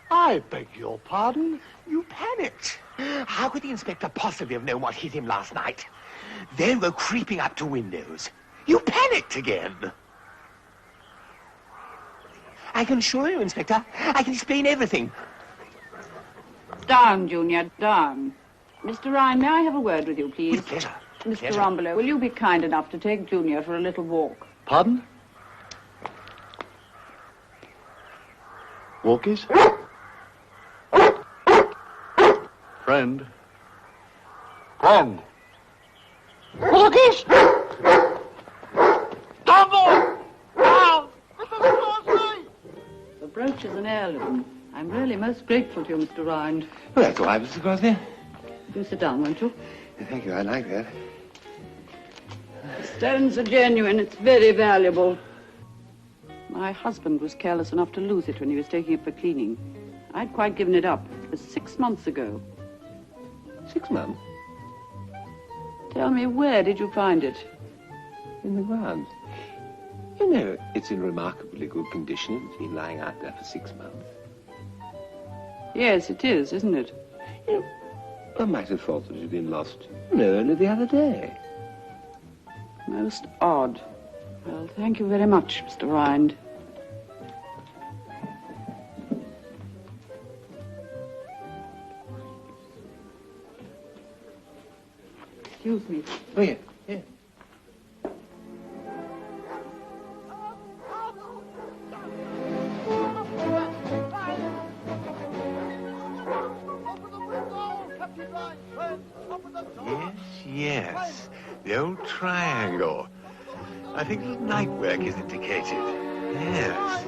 Speaker 9: I beg your pardon?
Speaker 4: You panicked. How could the inspector possibly have known what hit him last night? They were creeping up to windows. You panicked again. I can assure you, Inspector, I can explain everything.
Speaker 14: Down, Junior, down. Mr. Ryan, may I have a word with you, please?
Speaker 4: With pleasure.
Speaker 14: Mr.
Speaker 4: Pleasure.
Speaker 14: Rumbelow, will you be kind enough to take Junior for a little walk?
Speaker 9: Pardon? Walkies? Friend. Friend.
Speaker 2: Walkies! Tumble! Now!
Speaker 14: The brooch is an heirloom. I'm really most grateful to you, Mr. Ryan.
Speaker 4: Well, that's all right, Mr. Crossley.
Speaker 14: Do sit down, won't you?
Speaker 4: Thank you, I like that.
Speaker 14: The stones are genuine. It's very valuable. My husband was careless enough to lose it when he was taking it for cleaning. I'd quite given it up. It was 6 months ago.
Speaker 4: 6 months?
Speaker 14: Tell me, where did you find it?
Speaker 4: In the grounds. You know, it's in remarkably good condition. It's been lying out there for 6 months.
Speaker 14: Yes, it is, isn't it?
Speaker 4: You know, I might have thought that it had been lost, only the other day.
Speaker 14: Most odd. Well, thank you very much, Mr. Ryan. Excuse me.
Speaker 4: Oh, yeah, yeah.
Speaker 17: Yes, the old triangle. I think little night work is indicated. Yes.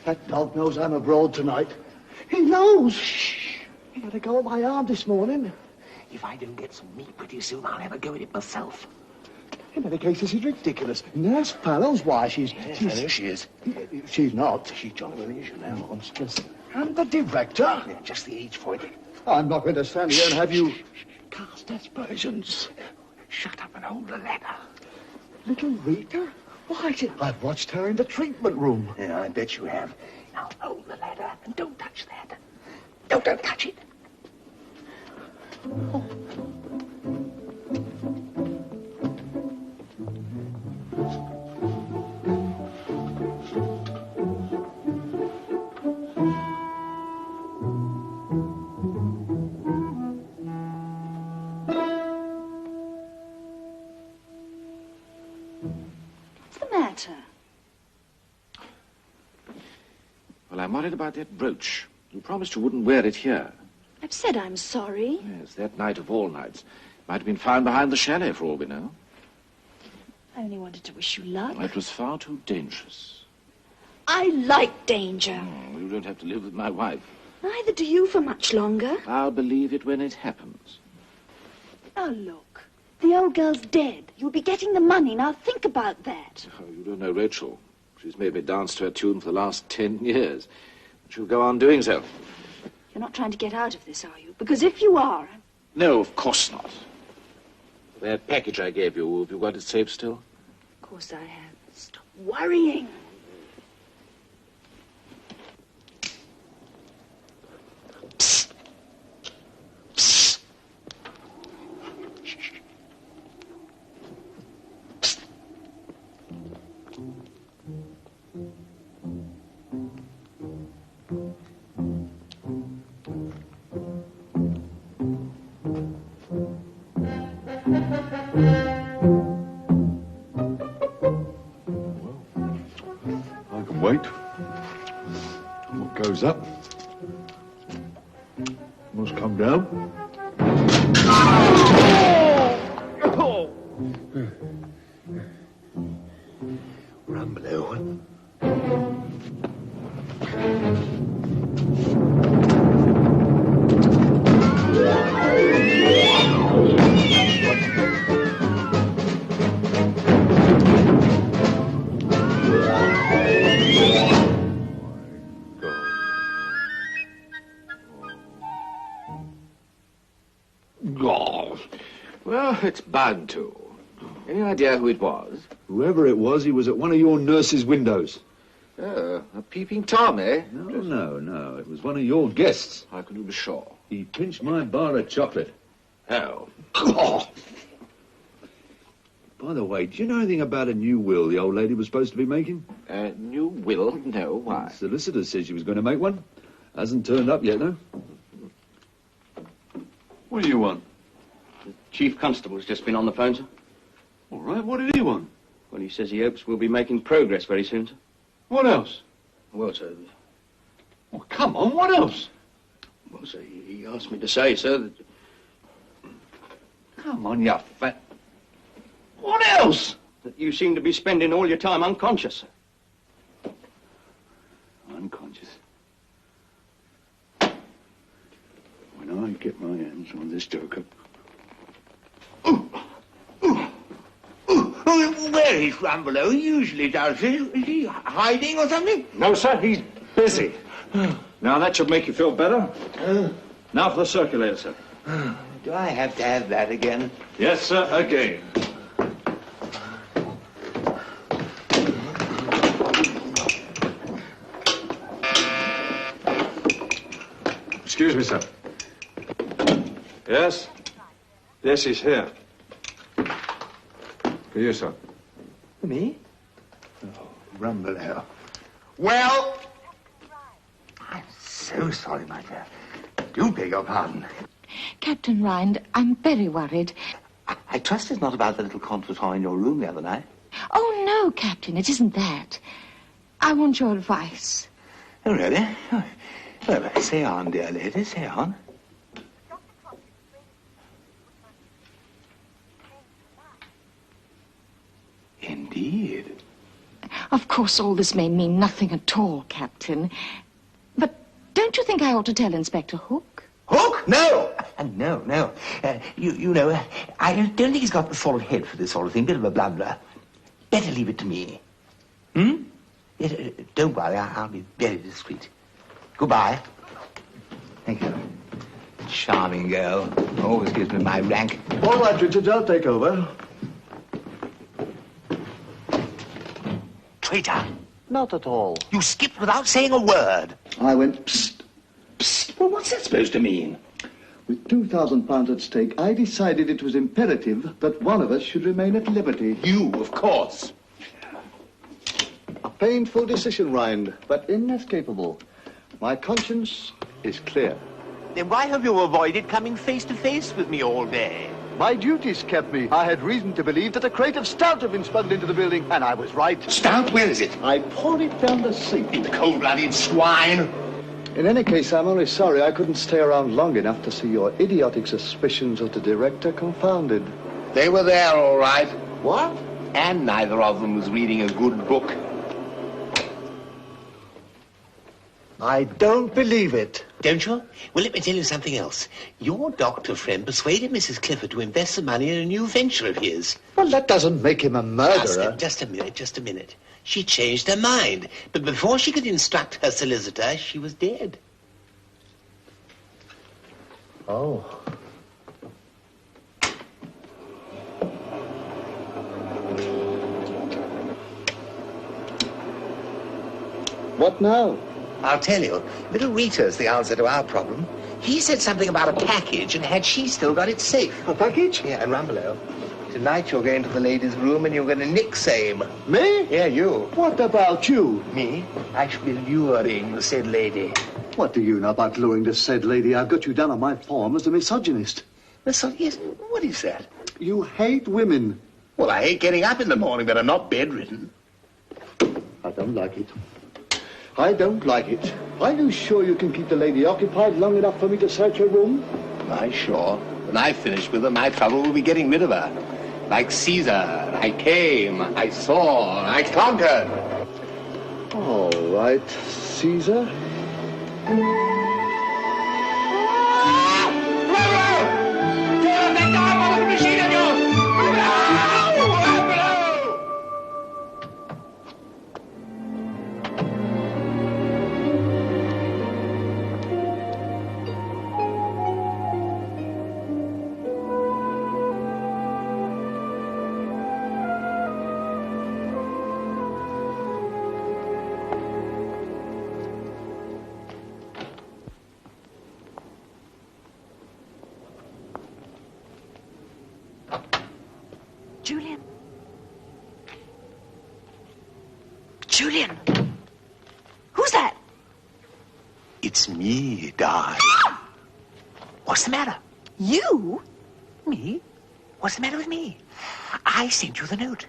Speaker 9: That dog knows I'm abroad tonight. He knows. Shh. He had to go on my arm this morning.
Speaker 4: If I don't get some meat pretty soon, I'll have a go at it myself.
Speaker 9: In many cases, it's ridiculous. Nurse Fallow's why she's...
Speaker 4: Yes, I know she is.
Speaker 9: She's not.
Speaker 4: She's jolly well is, you know.
Speaker 9: Monstrous. And the director?
Speaker 4: Yeah, just the age for it.
Speaker 9: I'm not going to stand here and have you...
Speaker 4: Cast aspersions. Shut up and hold the letter.
Speaker 9: Little Rita? Why, I've watched her in the treatment room.
Speaker 4: Yeah, I bet you have. Now hold the ladder and don't touch that. Don't touch it.
Speaker 9: Oh.
Speaker 10: Well, I'm worried about that brooch. You promised you wouldn't wear it here.
Speaker 15: I've said I'm sorry.
Speaker 10: Yes, that night of all nights. Might have been found behind the chalet, for all we know.
Speaker 15: I only wanted to wish you luck.
Speaker 10: It was far too dangerous.
Speaker 15: I like danger.
Speaker 10: You don't have to live with my wife.
Speaker 15: Neither do you for much longer.
Speaker 10: I'll believe it when it happens.
Speaker 15: Now look, the old girl's dead. You'll be getting the money. Now think about that.
Speaker 10: Oh, you don't know Rachel. She's made me dance to her tune for the last 10 years. She'll go on doing so.
Speaker 15: You're not trying to get out of this, are you? Because if you are...
Speaker 10: No, of course not. That package I gave you, have you got it safe still?
Speaker 15: Of course I have. Stop worrying.
Speaker 9: I can wait. What goes up must come down.
Speaker 4: Rumbelow.
Speaker 10: Well, it's bound to. Any idea who it was?
Speaker 16: Whoever it was, he was at one of your nurse's windows.
Speaker 10: Oh, a peeping Tom, eh?
Speaker 16: No. It was one of your guests.
Speaker 10: How can you be sure?
Speaker 16: He pinched my bar of chocolate.
Speaker 10: Oh.
Speaker 16: By the way, do you know anything about a new will the old lady was supposed to be making?
Speaker 18: New will? No, why?
Speaker 16: The solicitor said she was going to make one. Hasn't turned up yet, though.
Speaker 13: What do you want?
Speaker 18: The Chief Constable's just been on the phone, sir.
Speaker 13: All right, what did he want?
Speaker 18: Well, he says he hopes we'll be making progress very soon, sir.
Speaker 13: What else?
Speaker 18: Well, sir...
Speaker 13: Oh, come on, what else?
Speaker 18: Well, sir, he asked me to say, sir, that...
Speaker 13: Come on, you fat... What else?
Speaker 18: That you seem to be spending all your time unconscious, sir.
Speaker 16: Unconscious? When I get my hands on this joker...
Speaker 17: Where is Rumbelow? He usually does this. Is he hiding or something?
Speaker 13: No, sir, he's busy. Now, that should make you feel better. Now for the circulator, sir.
Speaker 17: Do I have to have that again?
Speaker 13: Yes, sir, again. Excuse me, sir. Yes? Yes, he's here. For you, sir.
Speaker 17: Me? Oh, Rumbelow. Well, I'm so sorry, my dear. Do beg your pardon.
Speaker 6: Captain Rynde, I'm very worried.
Speaker 17: I trust it's not about the little contretemps in your room the other night.
Speaker 6: Oh, no, Captain, it isn't that. I want your advice.
Speaker 17: Oh, really? Oh. Well, say on, dear lady, say on. Indeed.
Speaker 6: Of course, all this may mean nothing at all, Captain. But don't you think I ought to tell Inspector Hook?
Speaker 17: Hook? No! No. You know, I don't think he's got the sort of head for this sort of thing. Bit of a blunderer. Better leave it to me. Yes, don't worry, I'll be very discreet. Goodbye. Thank you. Charming girl. Always gives me my rank.
Speaker 9: All right, Richards, I'll take over.
Speaker 17: Traitor.
Speaker 9: Not at all.
Speaker 17: You skipped without saying a word.
Speaker 9: I went, psst,
Speaker 17: Psst. Well, what's that supposed to mean?
Speaker 9: With £2,000 at stake, I decided it was imperative that one of us should remain at liberty.
Speaker 17: You, of course.
Speaker 9: A painful decision, Rynde, but inescapable. My conscience is clear.
Speaker 17: Then why have you avoided coming face to face with me all day?
Speaker 9: My duties kept me. I had reason to believe that a crate of stout had been smuggled into the building, and I was right.
Speaker 17: Stout? Where is it?
Speaker 9: I poured it down the sink.
Speaker 17: You cold-blooded swine.
Speaker 9: In any case, I'm only sorry I couldn't stay around long enough to see your idiotic suspicions of the director confounded.
Speaker 17: They were there, all right.
Speaker 9: What?
Speaker 17: And neither of them was reading a good book.
Speaker 9: I don't believe it.
Speaker 17: Don't you? Well, let me tell you something else. Your doctor friend persuaded Mrs. Clifford to invest some money in a new venture of his.
Speaker 9: Well, that doesn't make him a murderer.
Speaker 17: Just a minute. She changed her mind. But before she could instruct her solicitor, she was dead.
Speaker 9: Oh. What now?
Speaker 17: I'll tell you. Little Rita's the answer to our problem. He said something about a package, and had she still got it safe.
Speaker 9: A package?
Speaker 17: Yeah, and Rumbelow. Tonight you're going to the ladies' room and you're going to nick same.
Speaker 9: Me?
Speaker 17: Yeah, you.
Speaker 9: What about you?
Speaker 17: Me? I shall be luring the said lady.
Speaker 9: What do you know about luring the said lady? I've got you down on my form as a misogynist.
Speaker 17: Yes, what is that?
Speaker 9: You hate women.
Speaker 17: Well, I hate getting up in the morning, but I'm not bedridden.
Speaker 9: I don't like it. I don't like it. Are you sure you can keep the lady occupied long enough for me to search her room?
Speaker 17: I'm sure. When I've finished with her, my trouble will be getting rid of her. Like Caesar, I came, I saw, I conquered.
Speaker 9: All right, Caesar.
Speaker 6: Julian! Who's that?
Speaker 17: It's me, darling. What's the matter?
Speaker 6: You?
Speaker 17: Me? What's the matter with me? I sent you the note.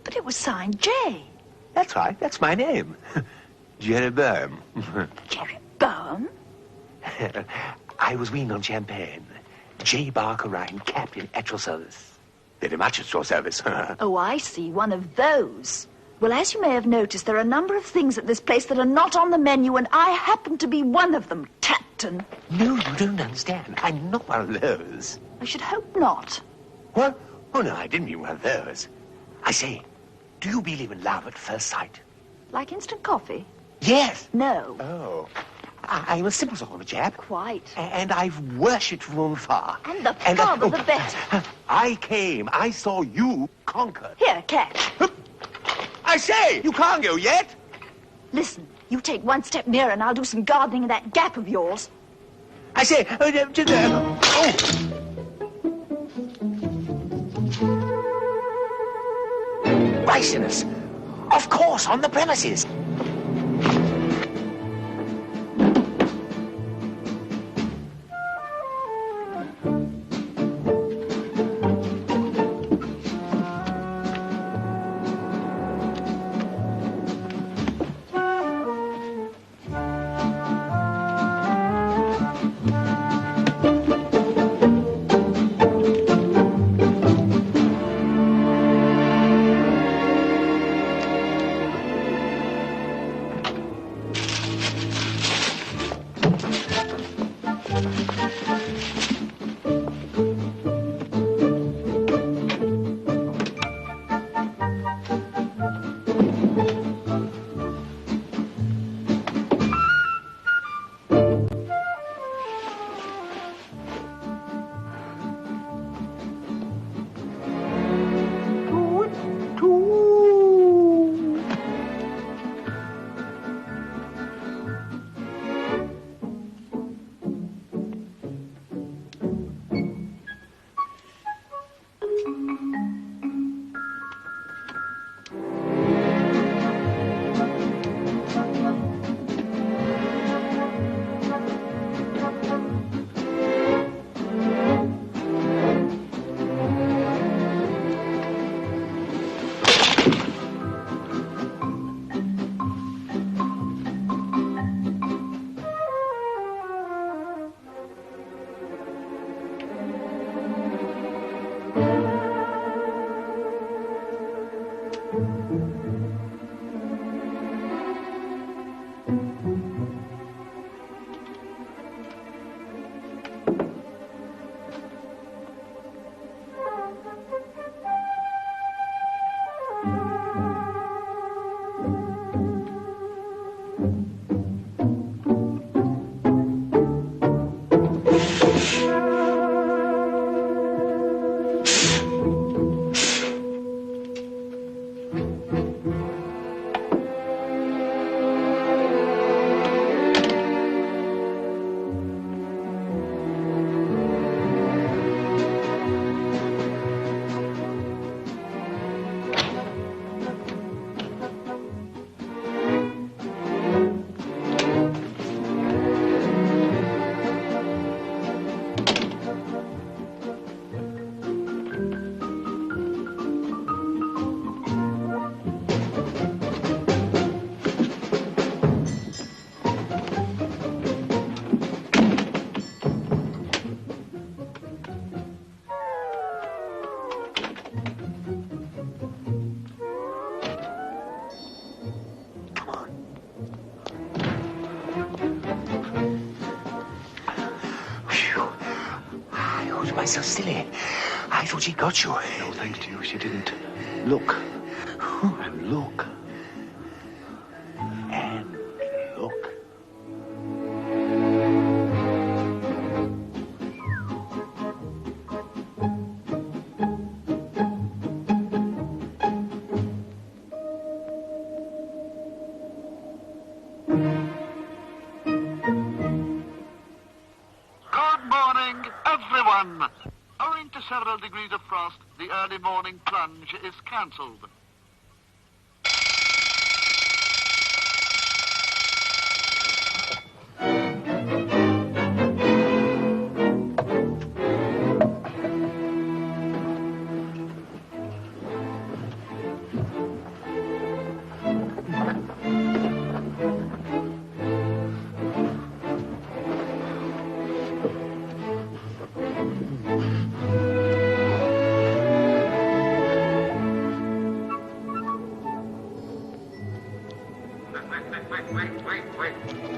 Speaker 6: But it was signed J.
Speaker 17: That's right. That's my name. Jeroboam.
Speaker 6: Jeroboam?
Speaker 17: I was weaned on champagne. J. Barker-Rynde, captain at your service. Very much at your service.
Speaker 6: Oh, I see. One of those. Well, as you may have noticed, there are a number of things at this place that are not on the menu, and I happen to be one of them, Captain.
Speaker 17: No, you don't understand. I'm not one of those.
Speaker 6: I should hope not.
Speaker 17: What? Oh, no, I didn't mean one of those. I say, do you believe in love at first sight?
Speaker 6: Like instant coffee?
Speaker 17: Yes.
Speaker 6: No.
Speaker 17: Oh. I'm a simple sort of a chap.
Speaker 6: Quite.
Speaker 17: And I've worshipped from afar.
Speaker 6: And the farther the better.
Speaker 17: I came. I saw you conquered.
Speaker 6: Here, catch.
Speaker 17: I say, you can't go yet.
Speaker 6: Listen, you take one step nearer and I'll do some gardening in that gap of yours.
Speaker 17: I say, to the... Oh! Ricinus. Of course, on the premises. So silly. I thought she got you.
Speaker 2: No, thanks to you, she didn't. Look. And look.
Speaker 17: And look.
Speaker 9: Owing to several degrees of frost, the early morning plunge is cancelled.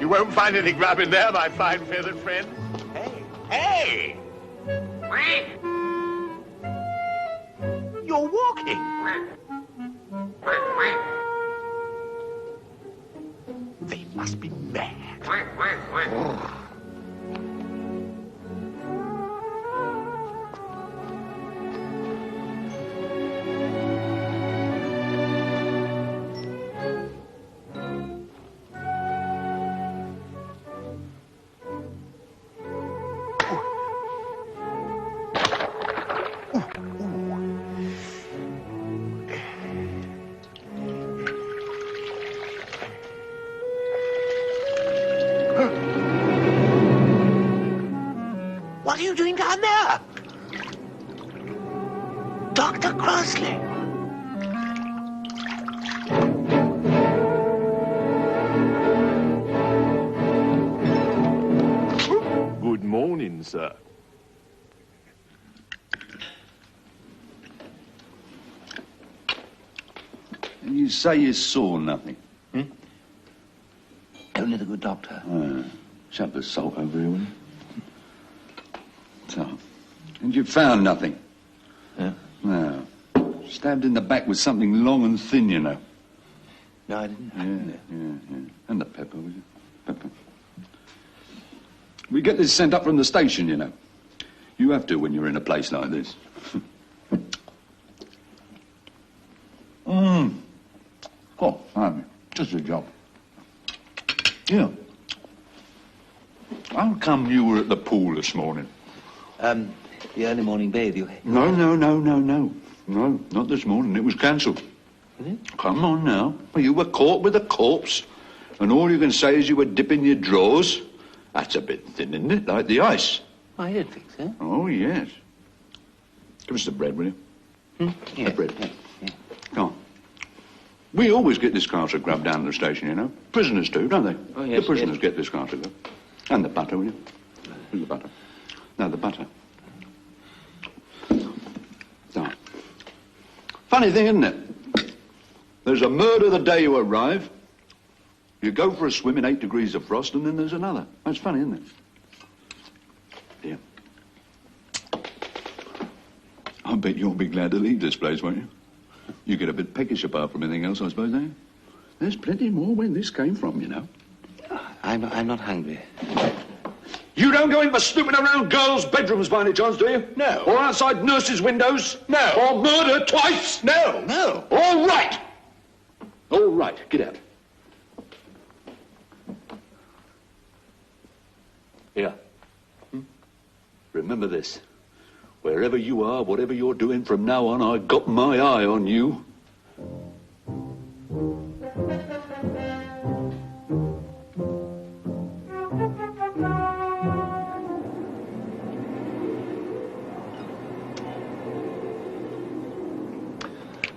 Speaker 4: You won't find any grub in there, my fine feathered friend. Hey! You're walking. They must be mad. What are you doing down there? Dr. Crossley.
Speaker 19: Good morning, sir.
Speaker 16: You say you saw nothing?
Speaker 17: Only the good doctor.
Speaker 16: Shove the salt over here, will you? So, and you found nothing?
Speaker 17: Yeah.
Speaker 16: No. Stabbed in the back with something long and thin, you know.
Speaker 17: No, I didn't.
Speaker 16: Yeah. And the pepper, will you? Pepper. We get this sent up from the station, you know. You have to when you're in a place like this. Oh, fine. Just a job. Yeah. How come you were at the pool this morning?
Speaker 17: The early morning bathe, you...
Speaker 16: No. No, not this morning. It was cancelled. Come on now. Well, you were caught with a corpse, and all you can say is you were dipping your drawers. That's a bit thin, isn't it? Like the ice.
Speaker 17: I did think so.
Speaker 16: Oh, yes. Give us the bread, will you?
Speaker 17: Yeah.
Speaker 16: The bread. Yeah. Come on. We always get this car to grab down to the station, you know. Prisoners do, don't they?
Speaker 17: Oh, yes,
Speaker 16: the prisoners get this car to go. And the butter, will you? Where's the butter? No, the butter. No. Funny thing, isn't it? There's a murder the day you arrive. You go for a swim in 8 degrees of frost, and then there's another. That's funny, isn't it? Dear. I bet you'll be glad to leave this place, won't you? You get a bit peckish apart from anything else, I suppose, eh? There's plenty more where this came from, you know.
Speaker 17: I'm not hungry.
Speaker 13: You don't go in for snooping around girls' bedrooms by any chance, do you?
Speaker 17: No.
Speaker 13: Or outside nurses' windows?
Speaker 17: No.
Speaker 13: Or murder twice?
Speaker 17: No.
Speaker 13: All right. All right, get out.
Speaker 16: Here. Remember this. Wherever you are, whatever you're doing from now on, I've got my eye on you.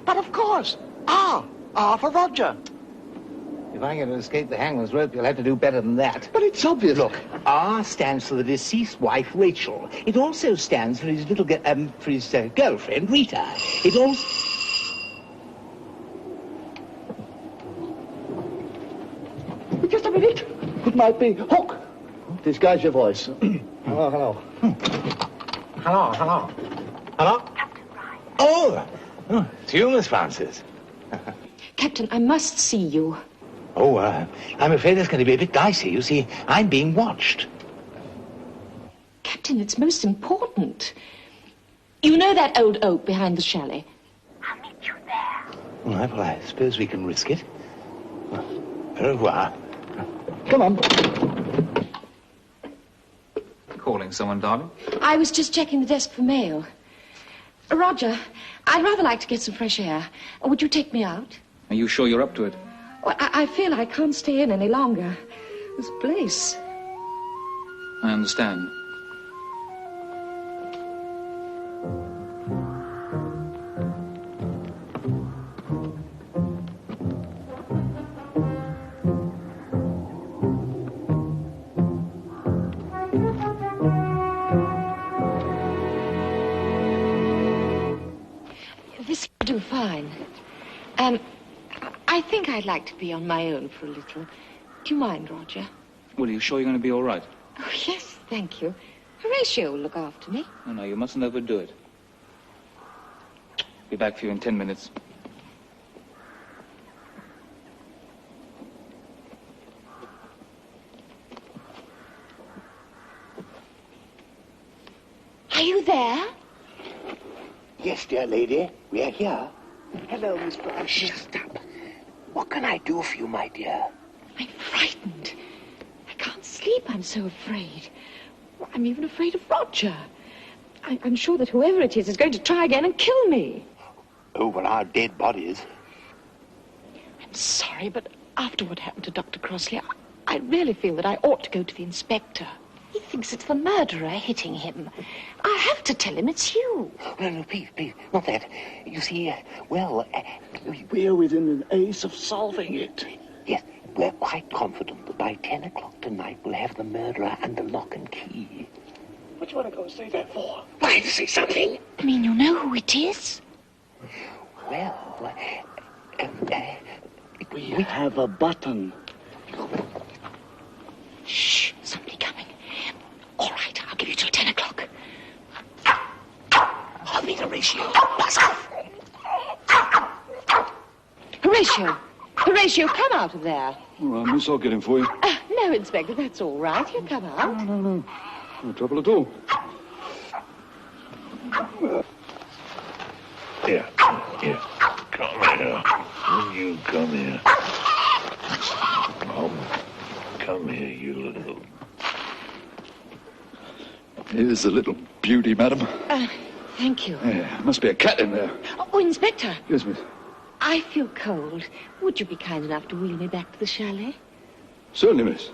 Speaker 11: But of course, R for Roger.
Speaker 17: If I'm going to escape the hangman's rope, you'll have to do better than that.
Speaker 11: But it's obvious.
Speaker 17: Look, R stands for the deceased wife, Rachel. It also stands for his girlfriend, Rita. It also...
Speaker 11: Just a minute. It might be Hook. Disguise your voice. Hello.
Speaker 17: Hello. Oh, it's you, Miss Francis.
Speaker 6: Captain, I must see you.
Speaker 17: Oh, I'm afraid it's going to be a bit dicey. You see, I'm being watched.
Speaker 6: Captain, it's most important. You know that old oak behind the chalet?
Speaker 15: I'll meet you there.
Speaker 17: All right, well, I suppose we can risk it. Au revoir.
Speaker 11: Come on.
Speaker 8: Calling someone, darling?
Speaker 6: I was just checking the desk for mail. Roger, I'd rather like to get some fresh air. Would you take me out?
Speaker 8: Are you sure you're up to it?
Speaker 6: Well, I feel I can't stay in any longer. This place.
Speaker 8: I understand.
Speaker 6: This will do fine. I think I'd like to be on my own for a little. Do you mind, Roger?
Speaker 8: Well, are you sure you're going to be all right?
Speaker 6: Oh, yes, thank you. Horatio will look after me.
Speaker 8: Oh, no, you mustn't overdo it. Be back for you in 10 minutes.
Speaker 6: Are you there?
Speaker 17: Yes, dear lady, we are here. Hello, Miss Brown. Shut up. What can I do for you, my dear?
Speaker 6: I'm frightened. I can't sleep. I'm so afraid. I'm even afraid of Roger. I'm sure that whoever it is going to try again and kill me.
Speaker 17: Over our dead bodies.
Speaker 6: I'm sorry, but after what happened to Dr. Crossley, I really feel that I ought to go to the inspector. He thinks it's the murderer hitting him. I have to tell him it's you.
Speaker 17: No, please, not that. You see, we're within an ace of solving it. Yes, we're quite confident that by 10 o'clock tonight we'll have the murderer under lock and key. What do you want to go and say that for? Why, to say something?
Speaker 6: I mean, you know who it is?
Speaker 17: Well, we have a button.
Speaker 6: Shh, somebody coming. All right, I'll give you till 10 o'clock.
Speaker 17: I'll be the ratio. Buzz off.
Speaker 6: Horatio, come out of there.
Speaker 16: All right, miss, I'll get him for you.
Speaker 6: No, Inspector, that's all right. He'll come out.
Speaker 16: No. No trouble at all.
Speaker 19: Here. Come here. Will you come here? Come here, you little...
Speaker 16: Here's the little beauty, madam.
Speaker 6: Thank you.
Speaker 16: Yeah, must be a cat in there.
Speaker 6: Oh, Inspector.
Speaker 16: Yes, miss.
Speaker 6: I feel cold. Would you be kind enough to wheel me back to the chalet?
Speaker 16: Certainly, miss.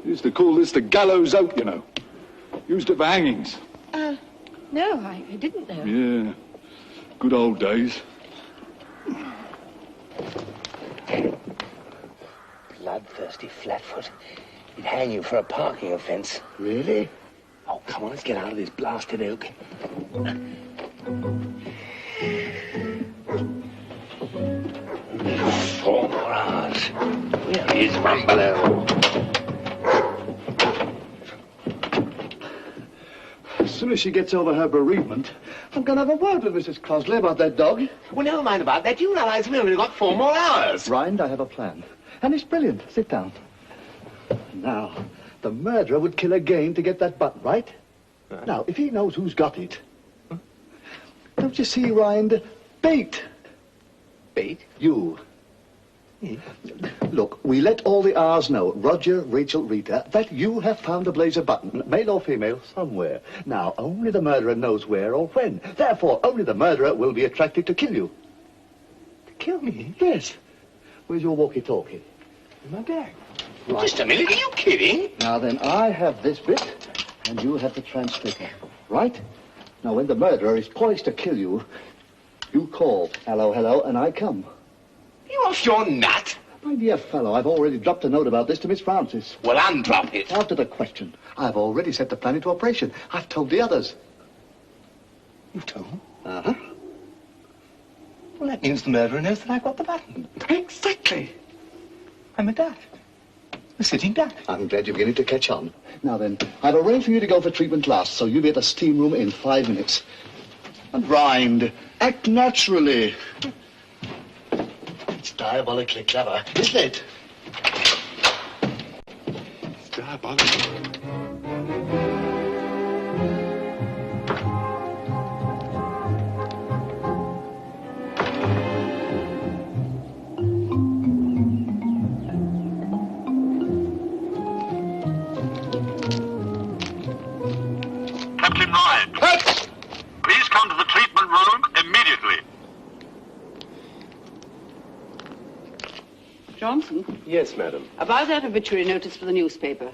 Speaker 16: Used to call this the gallows oak, you know. Used it for hangings.
Speaker 6: No, I didn't know.
Speaker 16: Yeah. Good old days.
Speaker 17: Bloodthirsty flatfoot. He'd hang you for a parking offence. Really? Oh, come on, let's get out of this blasted oak. 4 more hours. Where is Rumbelow?
Speaker 9: As soon as she gets over her bereavement, I'm going to have a word with Mrs. Crossley about that dog.
Speaker 17: Well, never mind about that. You realise we've only got 4 more hours.
Speaker 9: Rynde, I have a plan. And it's brilliant. Sit down. Now, the murderer would kill again to get that button, right? Now, if he knows who's got it... Don't you see, Rynde? Bait.
Speaker 17: Bait?
Speaker 9: You. Look, we let all the R's know, Roger, Rachel, Rita, that you have found a blazer button, male or female, somewhere. Now, only the murderer knows where or when. Therefore, only the murderer will be attracted to kill you.
Speaker 17: To kill me?
Speaker 9: Yes. Where's your walkie-talkie?
Speaker 17: In my bag.
Speaker 9: Right.
Speaker 17: Just a minute, are you kidding?
Speaker 9: Now then, I have this bit, and you have the transmitter. Right? Now, when the murderer is poised to kill you, you call, hello, hello, and I come.
Speaker 17: You off your nut?
Speaker 9: My dear fellow, I've already dropped a note about this to Miss Francis.
Speaker 17: Well, undrop it.
Speaker 9: After the question, I've already set the plan into operation. I've told the others.
Speaker 17: You've told?
Speaker 9: Uh-huh.
Speaker 17: Well, that means the murderer knows that I've got the button.
Speaker 9: Exactly.
Speaker 17: I'm a duck. A sitting duck.
Speaker 9: I'm glad you're beginning to catch on. Now then, I've arranged for you to go for treatment last, so you'll be at the steam room in 5 minutes. And Rynde, act naturally. It's diabolically clever, isn't it?
Speaker 19: It's diabolical.
Speaker 20: Captain Ryan. Please come to the treatment room immediately.
Speaker 14: Johnson?
Speaker 5: Yes, madam.
Speaker 14: About that obituary notice for the newspaper.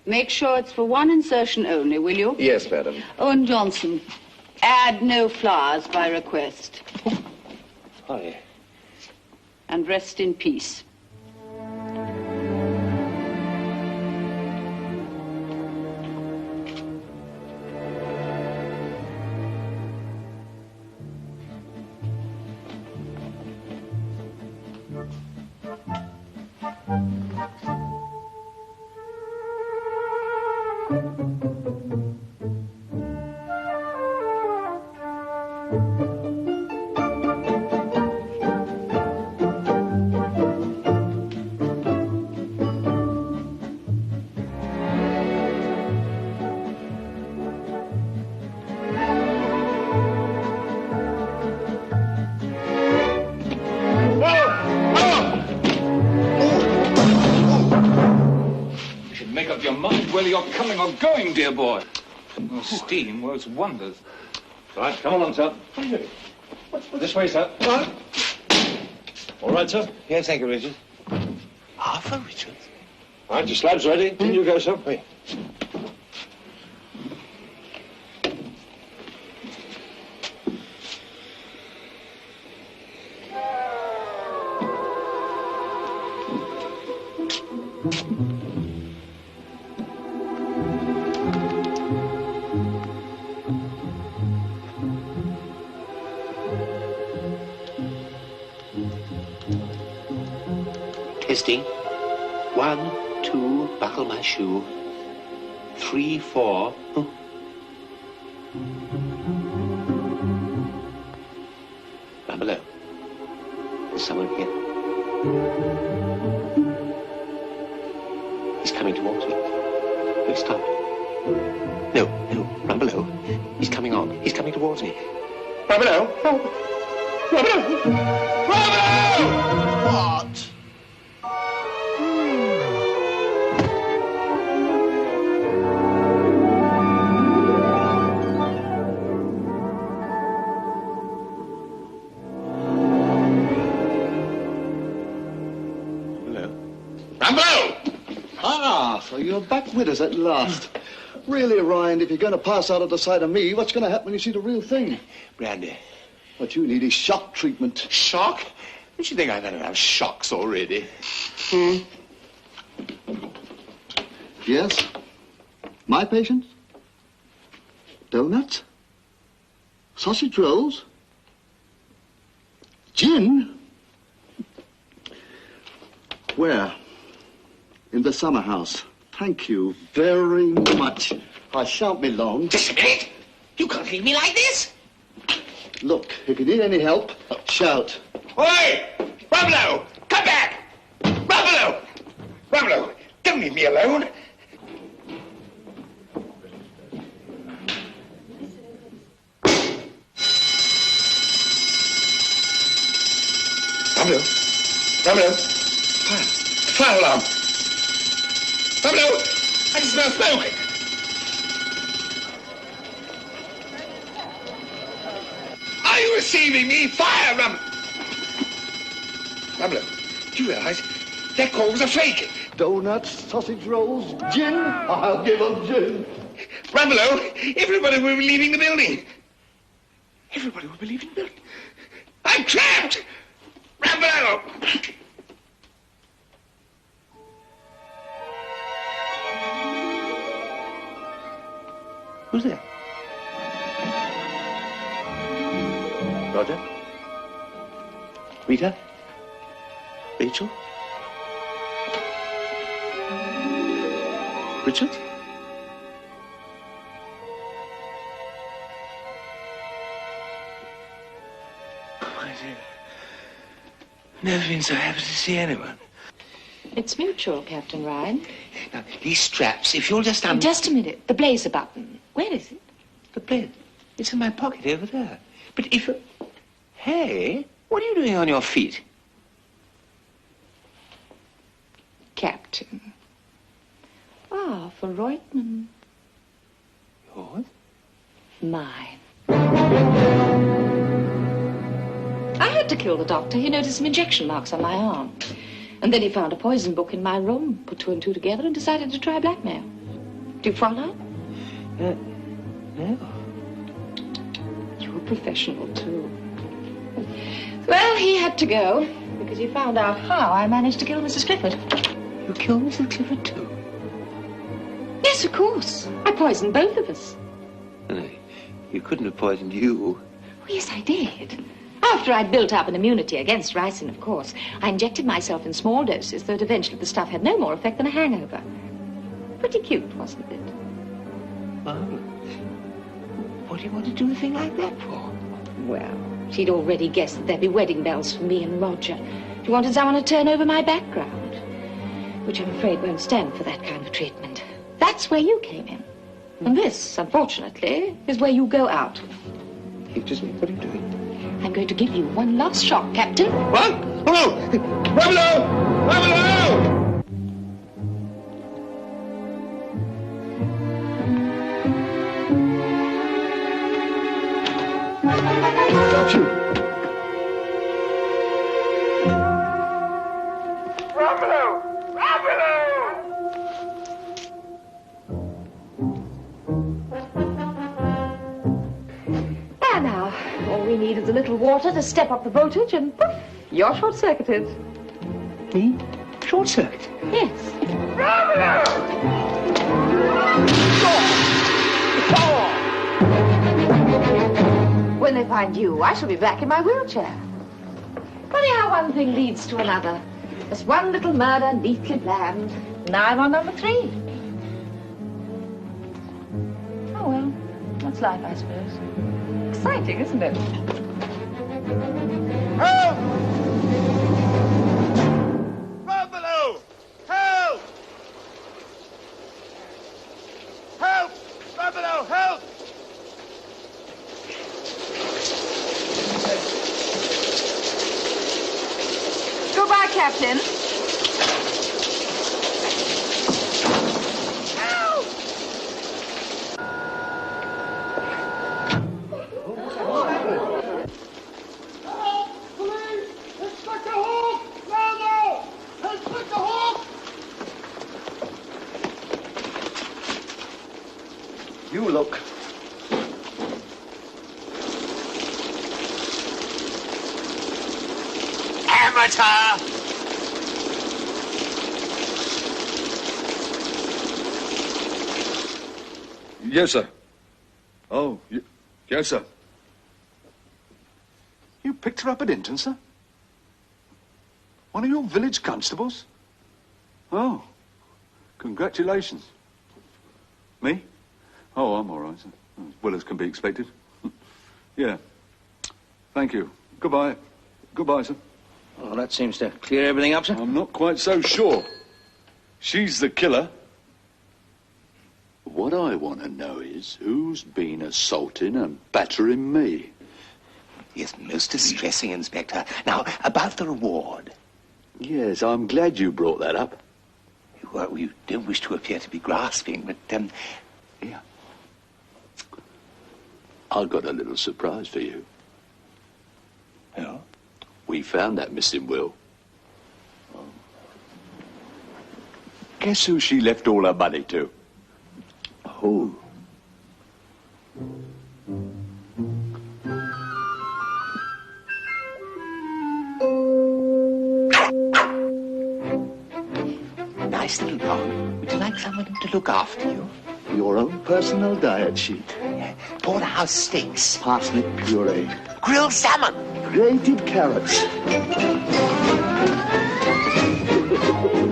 Speaker 14: Make sure it's for one insertion only, will you?
Speaker 5: Yes, madam.
Speaker 14: Oh, and Johnson, add no flowers by request.
Speaker 5: Hi.
Speaker 14: And rest in peace.
Speaker 8: whether you're coming or going, dear boy. Your steam works wonders.
Speaker 9: Right, come along, sir. This way, sir. All right, sir?
Speaker 4: Yes, thank you, Richard. Arthur Richards?
Speaker 9: All right, your slab's ready. In you go, sir.
Speaker 4: Wait. Testing. 1, 2, buckle my shoe. 3, 4. Rumbelow. There's someone here. He's coming towards me. No, stop. No, Rumbelow. He's coming on. He's coming towards me. Rumbelow! Rumbelow! Rumbelow! What?
Speaker 9: So you're back with us at last. Really, Ryan, if you're going to pass out at the sight of me, what's going to happen when you see the real thing?
Speaker 4: Brandy.
Speaker 9: What you need is shock treatment.
Speaker 4: Shock? Don't you think I've had enough shocks already?
Speaker 9: Yes? My patients? Donuts? Sausage rolls? Gin? Where? In the summer house. Thank you very much. I shan't be long.
Speaker 4: Just a minute. You can't leave me like this.
Speaker 9: Look, if you need any help, shout.
Speaker 4: Oi! Rumbelow! Come back! Rumbelow! Rumbelow, don't leave me alone. Rumbelow! Rumbelow! Fire alarm! Rumbelow! I can smell smoke! Are you receiving me? Fire, Rumbelow, do you realize that call was a fake?
Speaker 9: Donuts, sausage rolls, gin? I'll give them gin.
Speaker 4: Rumbelow, everybody will be leaving the building. Everybody will be leaving the building. I'm trapped! Rumbelow! Who's there? Roger? Rita? Rachel? Richard? I dear. Never been so happy to see anyone.
Speaker 6: It's mutual, Captain Ryan.
Speaker 4: Now, these straps, if you'll just
Speaker 6: Just a minute. The blazer button. Where is it?
Speaker 4: The blazer? It's in my pocket over there. But if... Hey, what are you doing on your feet?
Speaker 6: Captain. Ah, for Reutemann.
Speaker 4: Yours?
Speaker 6: Mine. I had to kill the doctor. He noticed some injection marks on my arm. And then he found a poison book in my room, put 2 and 2 together, and decided to try blackmail. Do you follow?
Speaker 4: No.
Speaker 6: You're a professional, too. Well, he had to go, because he found out how I managed to kill Mrs. Clifford.
Speaker 4: You killed Mrs. Clifford, too?
Speaker 6: Yes, of course. I poisoned both of us.
Speaker 4: No, you couldn't have poisoned you.
Speaker 6: Oh, yes, I did. After I'd built up an immunity against ricin, of course, I injected myself in small doses so that eventually the stuff had no more effect than a hangover. Pretty cute, wasn't it?
Speaker 4: Marvelous. What do you want to do a thing like that for?
Speaker 6: Well, she'd already guessed that there'd be wedding bells for me and Roger. She wanted someone to turn over my background, which I'm afraid won't stand for that kind of treatment. That's where you came in. And this, unfortunately, is where you go out.
Speaker 4: Excuse me, what are you doing?
Speaker 6: I'm going to give you one last shock, Captain.
Speaker 4: What? Oh! Rumbelow! Rumbelow!
Speaker 19: Rumbelow! Rumbelow!
Speaker 6: There now. All we need is a little water to step up the voltage and poof, you're short-circuited.
Speaker 17: Me? Short-circuit?
Speaker 6: Yes. When they find you, I shall be back in my wheelchair. Funny how one thing leads to another. Just one little murder neatly planned. Now I'm on number 3. Oh, well, that's life, I suppose. Exciting, isn't it?
Speaker 19: Help! Rumbelow! Help! Help! Rumbelow, help!
Speaker 6: Goodbye, Captain.
Speaker 9: You look.
Speaker 12: Amateur!
Speaker 13: Yes, sir. Oh, yes, sir. You picked her up at Inton, sir? One of your village constables? Oh, congratulations. Me? Oh, I'm all right, sir. As well as can be expected. Yeah. Thank you. Goodbye. Goodbye, sir.
Speaker 18: Well, that seems to clear everything up, sir.
Speaker 13: I'm not quite so sure. She's the killer.
Speaker 16: What I want to know is who's been assaulting and battering me.
Speaker 17: Yes, most distressing, Inspector. Now, about the reward.
Speaker 16: Yes, I'm glad you brought that up.
Speaker 17: Well, we don't wish to appear to be grasping, but,
Speaker 16: Yeah. I've got a little surprise for you.
Speaker 17: Oh?
Speaker 16: We found that missing will. Guess who she left all her money to?
Speaker 17: Who? Nice little dog. Would you like someone to look after you?
Speaker 9: Your own personal diet sheet.
Speaker 17: Porterhouse steaks.
Speaker 9: Parsnip puree.
Speaker 17: Grilled salmon.
Speaker 9: Grated carrots.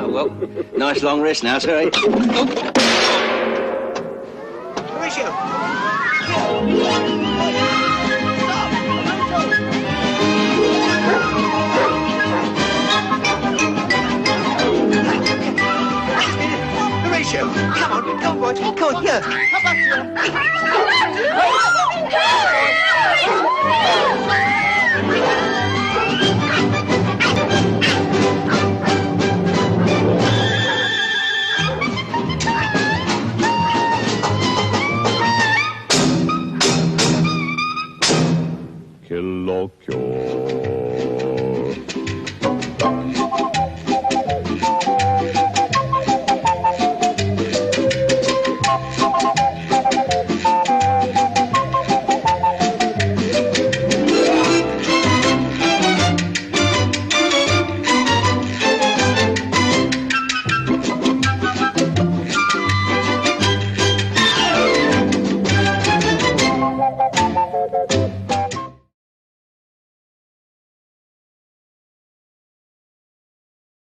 Speaker 18: Oh, well, nice long rest now, sir. Eh?
Speaker 17: Horatio! Horatio, come on, boy. Come on, here.